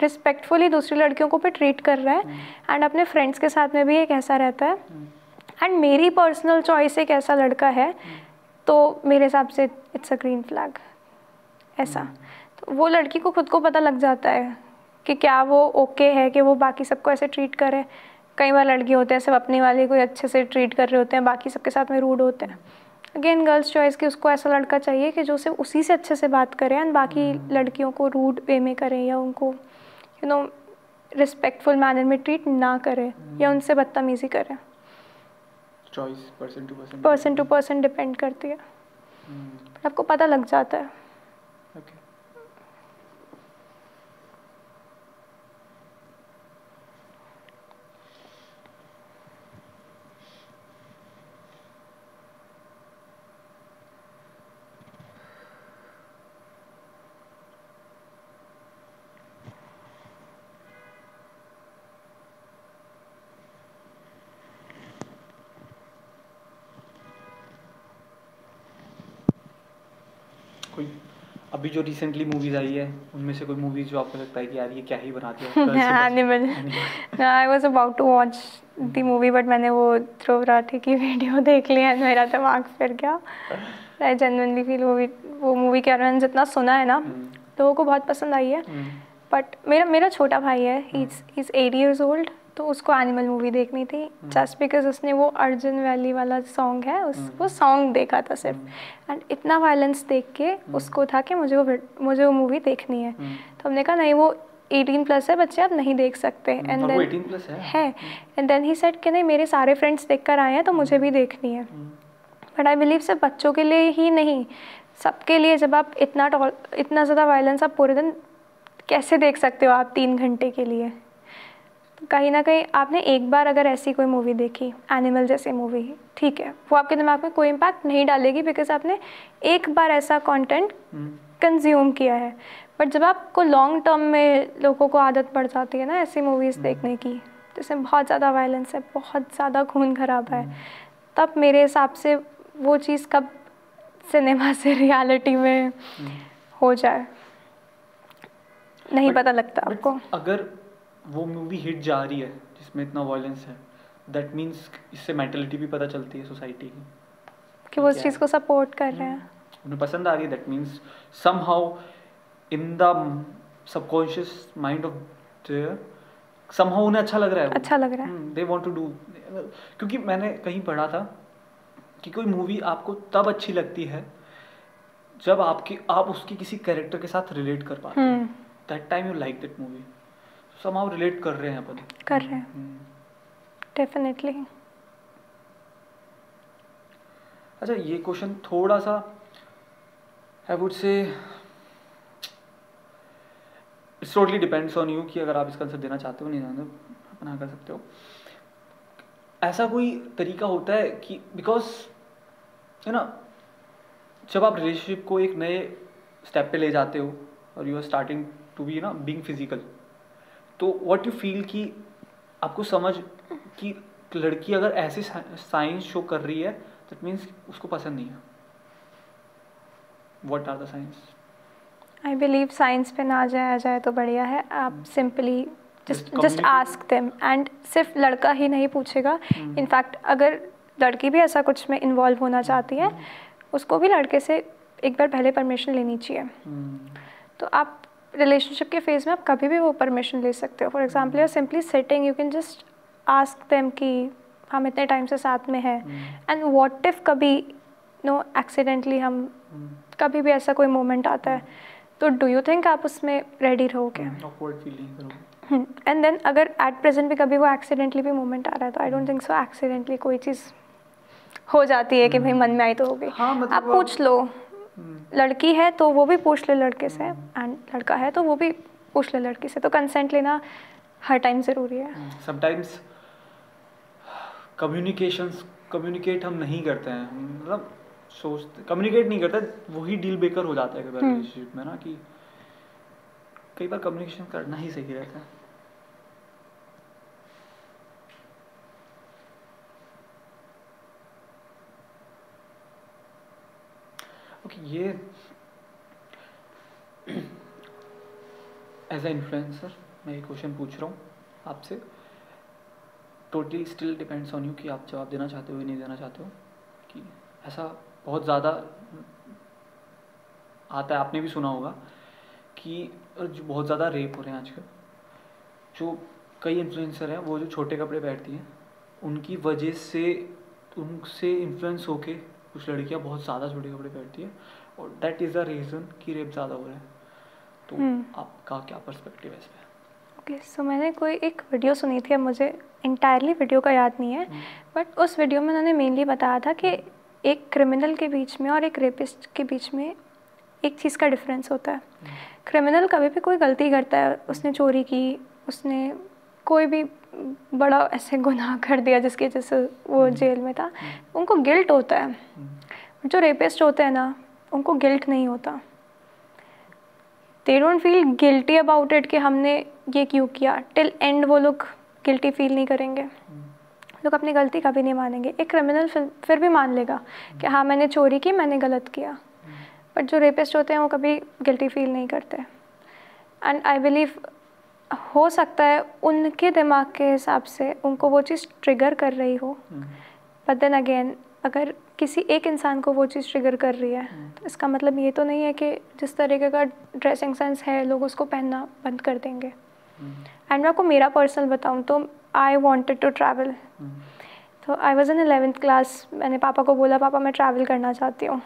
रिस्पेक्टफुली दूसरी लड़कियों को भी ट्रीट कर रहा है, एंड अपने फ्रेंड्स के साथ में भी एक ऐसा रहता है। एंड मेरी पर्सनल चॉइस एक ऐसा लड़का है, तो मेरे हिसाब से इट्स अ ग्रीन फ्लैग ऐसा। तो वो लड़की को खुद को पता लग जाता है कि क्या वो ओके है कि वो बाकी सबको ऐसे ट्रीट करे। कई बार लड़के होते हैं सब अपने वाले को अच्छे से ट्रीट कर रहे होते हैं, बाकी सबके साथ में रूड होते हैं। अगेन गर्ल्स चॉइस कि उसको ऐसा लड़का चाहिए कि जो सिर्फ उसी से अच्छे से बात करे एंड बाकी लड़कियों को रूड वे में करे, या उनको रिस्पेक्टफुल मैनर में ट्रीट ना करे, या उनसे बदतमीजी करे। Choice person to person depend करती है, बट आपको पता लग जाता है। Okay. अभी जो रिसेंटली मूवीज आई है उनमें से कोई मूवीज जो आपको लगता है कि यार ये क्या ही बना दिया? Animal. I was about to watch the movie but मैंने वो ध्रुव राठी की वीडियो देख ली एंड मेरा दिमाग फिर गया। आई जेन्युइनली फील वो मूवी के बारे में जितना सुना है ना लोगों को बहुत पसंद आई है, बट मेरा छोटा भाई है, ही इज़ 8 years old, तो उसको एनिमल मूवी देखनी थी जस्ट बिकॉज उसने वो अर्जुन वैली वाला सॉन्ग है वो सॉन्ग देखा था सिर्फ, एंड इतना वायलेंस देख के उसको था कि मुझे वो मूवी देखनी है। तो हमने कहा नहीं वो 18+ है बच्चे, आप नहीं देख सकते। एंड देन 18+ है एंड देन ही सेड कि नहीं मेरे सारे फ्रेंड्स देख कर आए हैं तो मुझे भी देखनी है। बट आई बिलीव सिर्फ बच्चों के लिए ही नहीं, सबके लिए। जब आप इतना ज़्यादा वायलेंस आप पूरे दिन कैसे देख सकते हो आप 3 घंटे के लिए? कहीं ना कहीं आपने एक बार अगर ऐसी कोई मूवी देखी एनिमल जैसी मूवी, ठीक है वो आपके दिमाग में कोई इम्पैक्ट नहीं डालेगी बिकॉज आपने एक बार ऐसा कंटेंट कंज्यूम किया है। बट जब आपको लॉन्ग टर्म में लोगों को आदत पड़ जाती है ना ऐसी मूवीज़ देखने की जिसमें बहुत ज़्यादा वायलेंस है, बहुत ज़्यादा खून खराब है, तब मेरे हिसाब से वो चीज़ कब सिनेमा से रियलिटी में हो जाए नहीं पता लगता आपको। अगर वो मूवी हिट जा रही है जिसमें इतना वायलेंस है, दैट मीन्स इससे मेंटालिटी भी पता चलती है सोसाइटी की कि वो उस चीज़ को सपोर्ट कर रहे हैं, उन्हें पसंद आ रही है। That means somehow in the subconscious mind of their somehow उन्हें अच्छा लग रहा है, अच्छा लग रहा है, दे वांट टू डू। क्योंकि मैंने कहीं पढ़ा था कि कोई मूवी आपको तब अच्छी लगती है जब आप उसकी किसी कैरेक्टर के साथ रिलेट कर पाते हैं, that time you like that movie. Somehow relate कर रहे हैं अपन, कर रहे हैं डेफिनेटली। अच्छा ये क्वेश्चन थोड़ा सा आई वुड से it's totally depends on you कि अगर आप इसका आंसर देना चाहते हो नहीं जानते अपना कर सकते हो। ऐसा कोई तरीका होता है कि बिकॉज है ना जब आप रिलेशनशिप को एक नए स्टेप पे ले जाते हो और you are starting to be ना बीइंग फिजिकल, तो व्हाट यू फील कि आपको समझ कि लड़की अगर ऐसे साइंस शो कर रही है दैट मीन्स उसको पसंद नहीं है। What are the signs? I believe signs पे ना जाया जाए तो बढ़िया है। आप simply just ask them, and सिर्फ लड़का ही नहीं पूछेगा, इनफैक्ट अगर लड़की भी ऐसा कुछ में इन्वॉल्व होना चाहती है उसको भी लड़के से एक बार पहले परमिशन लेनी चाहिए। तो आप रिलेशनशिप के फेज़ में आप कभी भी वो परमिशन ले सकते हो। For example you are simply sitting, you can just ask them कि हम इतने टाइम से साथ में हैं एंड व्हाट इफ कभी एक्सीडेंटली हम कभी भी ऐसा कोई मोमेंट आता है तो डू यू थिंक आप उसमें रेडी रहोगे? एंड देन अगर एट प्रेजेंट भी कभी वो एक्सीडेंटली भी मोमेंट आ रहा है तो आई डोंट थिंक सो एक्सीडेंटली कोई चीज़ हो जाती है कि भाई मन में आई तो हो गई। हाँ, मतलब आप पूछ लो, लड़की है तो वो भी पूछ ले लड़के से एंड लड़का है तो वो भी पूछ ले लड़की से। तो कंसेंट लेना हर टाइम ज़रूरी है। समटाइम्स कम्युनिकेट हम नहीं करते हैं, मतलब सोचते कम्युनिकेट नहीं करते, वही डील ब्रेकर हो जाता है कई बार रिलेशनशिप में ना, कि कई बार कम्युनिकेशन करना ही सही रहता है। ओके, ये एज ए इन्फ्लुएंसर मैं ये क्वेश्चन पूछ रहा हूँ आपसे, totally still depends on you कि आप जवाब देना चाहते हो या नहीं देना चाहते हो। कि ऐसा बहुत ज़्यादा आता है, आपने भी सुना होगा कि जो बहुत ज़्यादा रेप हो रहे हैं आजकल, जो कई इन्फ्लुएंसर हैं वो जो छोटे कपड़े पहनती हैं उनकी वजह से उनसे इन्फ्लुएंस होके कुछ लड़कियां बहुत ज़्यादा छोटे कपड़े पहनती हैं और दैट इज़ द रीज़न कि रेप ज़्यादा हो रहा है। तो आपका क्या पर्सपेक्टिव है इस पर? ओके, सो मैंने कोई एक वीडियो सुनी थी, अब मुझे इंटायरली वीडियो का याद नहीं है, बट उस वीडियो में उन्होंने मेनली बताया था कि एक क्रिमिनल के बीच में और एक रेपिस्ट के बीच में एक चीज़ का डिफरेंस होता है। क्रिमिनल कभी भी कोई गलती करता है, उसने चोरी की, उसने कोई भी बड़ा ऐसे गुनाह कर दिया जिसकी वजह से वो जेल में था, उनको गिल्ट होता है। जो रेपिस्ट होते हैं ना उनको गिल्ट नहीं होता, they don't feel guilty about it कि हमने ये क्यों किया। टिल एंड वो लोग गिल्टी फील नहीं करेंगे, लोग अपनी गलती कभी नहीं मानेंगे। एक क्रिमिनल फिर भी मान लेगा कि हाँ मैंने चोरी की, मैंने गलत किया, बट जो रेपिस्ट होते हैं वो कभी गिल्टी फील नहीं करते. एंड आई बिलीव हो सकता है उनके दिमाग के हिसाब से उनको वो चीज़ ट्रिगर कर रही हो, बट देन अगेन अगर किसी एक इंसान को वो चीज़ ट्रिगर कर रही है तो इसका मतलब ये तो नहीं है कि जिस तरीके का ड्रेसिंग सेंस है लोग उसको पहनना बंद कर देंगे. एंड मैं आपको मेरा पर्सनल बताऊँ तो आई वॉन्टेड टू ट्रैवल. तो I was in 11th class. मैंने पापा को बोला पापा मैं ट्रैवल करना चाहती हूँ.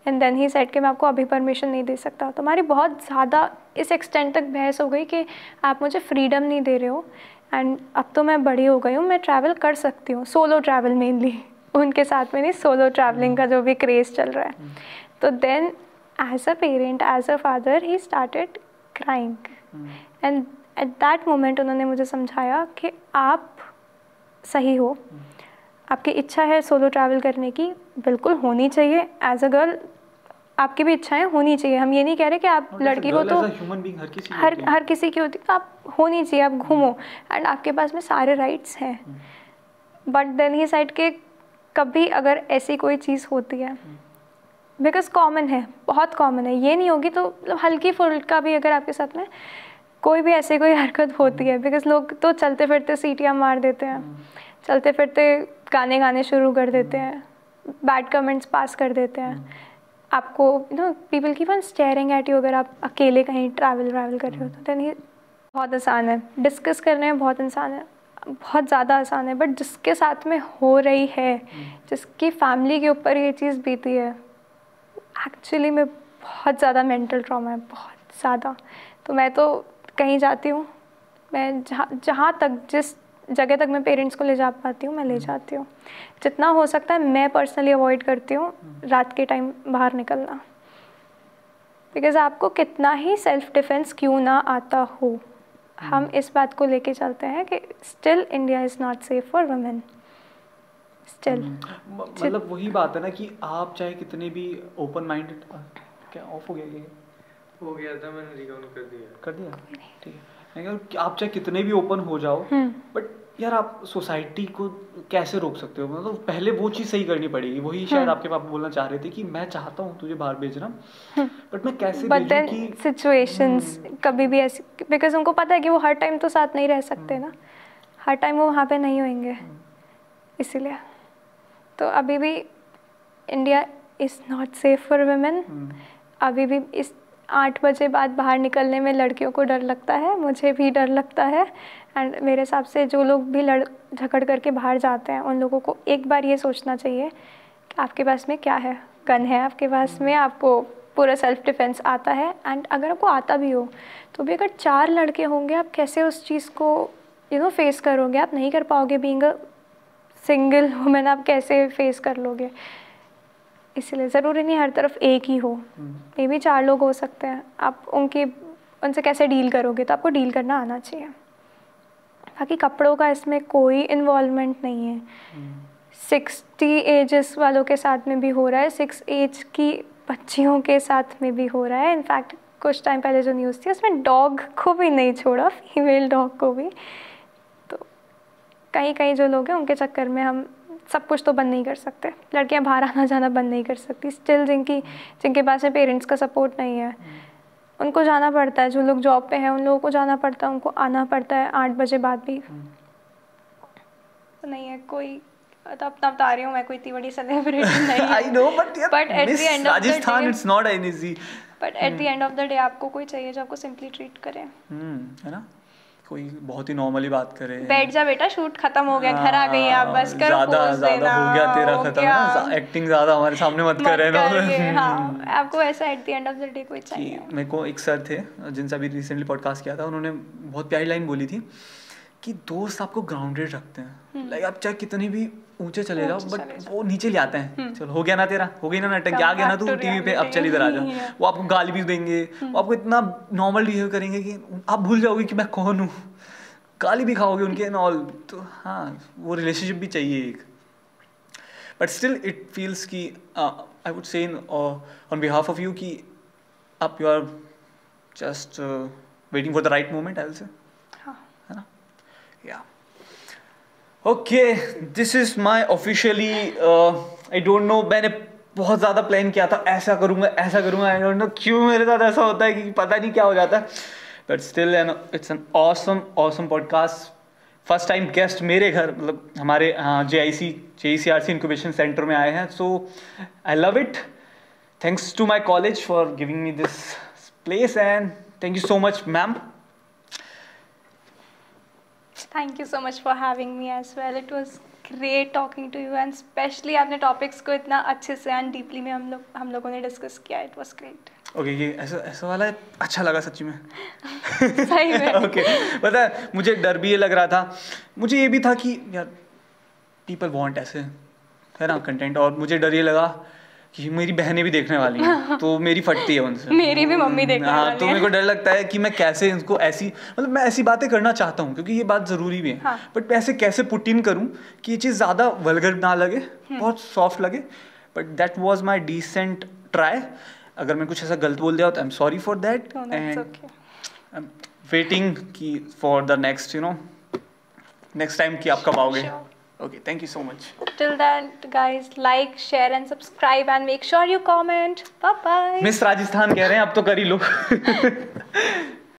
एंड देन ही सेड कि मैं आपको अभी परमिशन नहीं दे सकता. तो हमारी बहुत ज़्यादा इस एक्सटेंट तक बहस हो गई कि आप मुझे फ्रीडम नहीं दे रहे हो. एंड अब तो मैं बड़ी हो गई हूँ, मैं ट्रैवल कर सकती हूँ, सोलो ट्रैवल मेनली, उनके साथ में नहीं, सोलो ट्रैवलिंग का जो भी क्रेज़ चल रहा है. तो then as a parent, as a father, he started crying. And at that moment उन्होंने मुझे समझाया कि आप सही हो, आपकी इच्छा है सोलो ट्रैवल करने की, बिल्कुल होनी चाहिए. एज अ गर्ल आपकी भी इच्छाएं होनी चाहिए. हम ये नहीं कह रहे कि आप लड़की हो तो हर किसी की होती, तो आप होनी चाहिए, आप घूमो एंड आपके पास में सारे राइट्स हैं. बट देन ही साइड के कभी अगर ऐसी कोई चीज़ होती है, बिकॉज कॉमन है, बहुत कॉमन है, ये नहीं होगी तो मतलब हल्की फुल्का भी अगर आपके साथ में कोई भी ऐसी कोई हरकत होती है, बिकॉज लोग तो चलते फिरते सीटियाँ मार देते हैं, चलते फिरते गाने शुरू कर देते हैं, बैड कमेंट्स पास कर देते हैं आपको. People keep on staring at you. अगर आप अकेले कहीं ट्रैवल कर रहे हो तो देन ये बहुत आसान है, डिस्कस करने में बहुत ज़्यादा आसान है. बट जिसके साथ में हो रही है, जिसकी फैमिली के ऊपर ये चीज़ बीती है, एक्चुअली में बहुत ज़्यादा मेंटल ट्रॉमा है, बहुत ज़्यादा. तो मैं तो कहीं जाती हूँ, मैं जहाँ तक जिस जगह तक मैं पेरेंट्स को ले जा पाती हूँ मैं ले जाती हूँ. जितना हो सकता है मैं पर्सनली अवॉइड करती हूँ रात के टाइम बाहर निकलना. बिकॉज़ आपको कितना ही सेल्फ डिफेंस क्यों ना आता हो, हम इस बात को लेके चलते हैं कि still India is not safe for women. Still मतलब वही बात है ना कि आप चाहे कितने भी ओपन माइंडेड. क्या ऑफ हो गया? हो गया था, मैंने रिकाउंट कर दिया. ठीक है. आप चाहे कितने भी ओपन हो जाओ, बट यार आप सोसाइटी को कैसे रोक सकते हो? मतलब पहले वो चीज़ सही करनी पड़ेगी. वही शायद आपके पापा बोलना चाह रहे थे कि मैं चाहता हूँ तुझे बाहर भेजना, बट मैं कैसे भेजूं कि सिचुएशंस कभी भी ऐसी, बिकॉज उनको पता है कि वो हर टाइम तो साथ नहीं रह सकते ना, हर टाइम वो वहाँ पे नहीं होंगे. इसीलिए तो अभी भी India is not safe for women. अभी भी इस 8 बजे बाद बाहर निकलने में लड़कियों को डर लगता है, मुझे भी डर लगता है. एंड मेरे हिसाब से जो लोग भी झगड़ करके बाहर जाते हैं उन लोगों को एक बार ये सोचना चाहिए कि आपके पास में क्या है. गन है आपके पास में, आपको पूरा सेल्फ डिफेंस आता है. एंड अगर आपको आता भी हो तो भी अगर 4 लड़के होंगे आप कैसे उस चीज़ को फेस करोगे? आप नहीं कर पाओगे. बीइंग अ सिंगल वुमेन आप कैसे फेस कर लोगे? इसलिए ज़रूरी नहीं हर तरफ एक ही हो, मे भी 4 लोग हो सकते हैं. आप उनसे कैसे डील करोगे? तो आपको डील करना आना चाहिए. बाकी कपड़ों का इसमें कोई इन्वॉल्वमेंट नहीं है. 60 एजेस वालों के साथ में भी हो रहा है, 6 एज की बच्चियों के साथ में भी हो रहा है. इनफैक्ट कुछ टाइम पहले जो न्यूज़ थी उसमें डॉग को भी नहीं छोड़ा, फीमेल डॉग को भी. तो कहीं जो लोग हैं उनके चक्कर में हम सब कुछ तो बंद नहीं कर सकते. लड़कियां बाहर आना जाना बंद नहीं कर सकती. स्टिल जिनके पास में पेरेंट्स का सपोर्ट नहीं है उनको जाना पड़ता है. जो लोग जॉब पे हैं उन लोगों को जाना पड़ता है, उनको आना पड़ता है 8 बजे बाद भी. तो नहीं है कोई, तो अपना बता रही हूँ मैं, कोई इतनी बड़ी सेलिब्रिटी नहीं है. I know, but at the end of the Rajasthan day, it's not an easy. But at the end of the day आपको कोई चाहिए जो आपको सिंपली ट्रीट करे. है ना, कोई बहुत ही नॉर्मली बात करे. बैठ जा बेटा, शूट खत्म हो गया, घर आ गई आप, बस करो, पोज देना, हो गया तेरा खत्म ना, एक्टिंग ज़्यादा हमारे सामने मत करे ना. हाँ, आपको ऐसा at the end of the day कोई चाहिए. मेरे को एक सर थे जिनसे अभी रिसेंटली पॉडकास्ट किया था, उन्होंने बहुत प्यारी लाइन बोली थी कि दोस्त आपको ग्राउंडेड रखते हैं. लाइक आप चाहे कितनी भी ऊंचे चले जाओ बट वो नीचे ले आते हैं. चलो हो गया ना तेरा, हो गई ना नाटक, आ गया ना तू टीवी पे, अब चल इधर आ जा. वो आपको गाली भी देंगे, वो आपको इतना नॉर्मल बिहेव करेंगे कि आप भूल जाओगे कि मैं कौन हूँ. गाली भी खाओगे उनके एंड ऑल. तो हाँ, वो रिलेशनशिप भी चाहिए एक. बट स्टिल इट फील्स कि I would say on behalf of you कि आप you are just waiting for the right moment, I will say. है ना? या okay, this is my officially, I don't know, मैंने बहुत ज़्यादा प्लान किया था, ऐसा करूँगा आई डोंट नो क्यों मेरे साथ ऐसा होता है कि पता नहीं क्या हो जाता है, but still it's an awesome podcast. First time guest मेरे घर, मतलब हमारे JICRC इंक्यूबेशन सेंटर में आए हैं, so I love it. Thanks to my college for giving me this place and thank you so much ma'am. Thank you so much for having me as well. It was great talking to you and especially आपने टॉपिक्स को इतना अच्छे से एंड डीपली में हम लोगों ने डिस्कस किया. It was great. ओके ये ऐसा वाला अच्छा लगा सच्ची में। सही में। ओके पता है मुझे डर भी ये लग रहा था, मुझे ये भी था कि यार पीपल वांट ऐसे है ना कंटेंट, और मुझे डर ये लगा कि मेरी बहनें भी देखने वाली हैं तो मेरी फटती है उनसे। मेरी भी मम्मी देखने वाली है। तो मेरे को डर लगता है कि मैं कैसे इनको ऐसी, मतलब मैं ऐसी बातें करना चाहता हूँ क्योंकि ये बात ज़रूरी भी है, बट ऐसे कैसे पुट इन करूँ कि ये चीज़ ज़्यादा वल्गर ना लगे, बहुत सॉफ्ट लगे, but that was my decent try. अगर मैं कुछ ऐसा गलत बोल दिया तो I am sorry for that and I am waiting की for the next next time कि आप कब आओगे। Okay, thank you so much. Till then, guys, like, share and subscribe and make sure you comment. Bye bye. Miss Rajasthan कह रहे हैं, अब तो कर ही लो।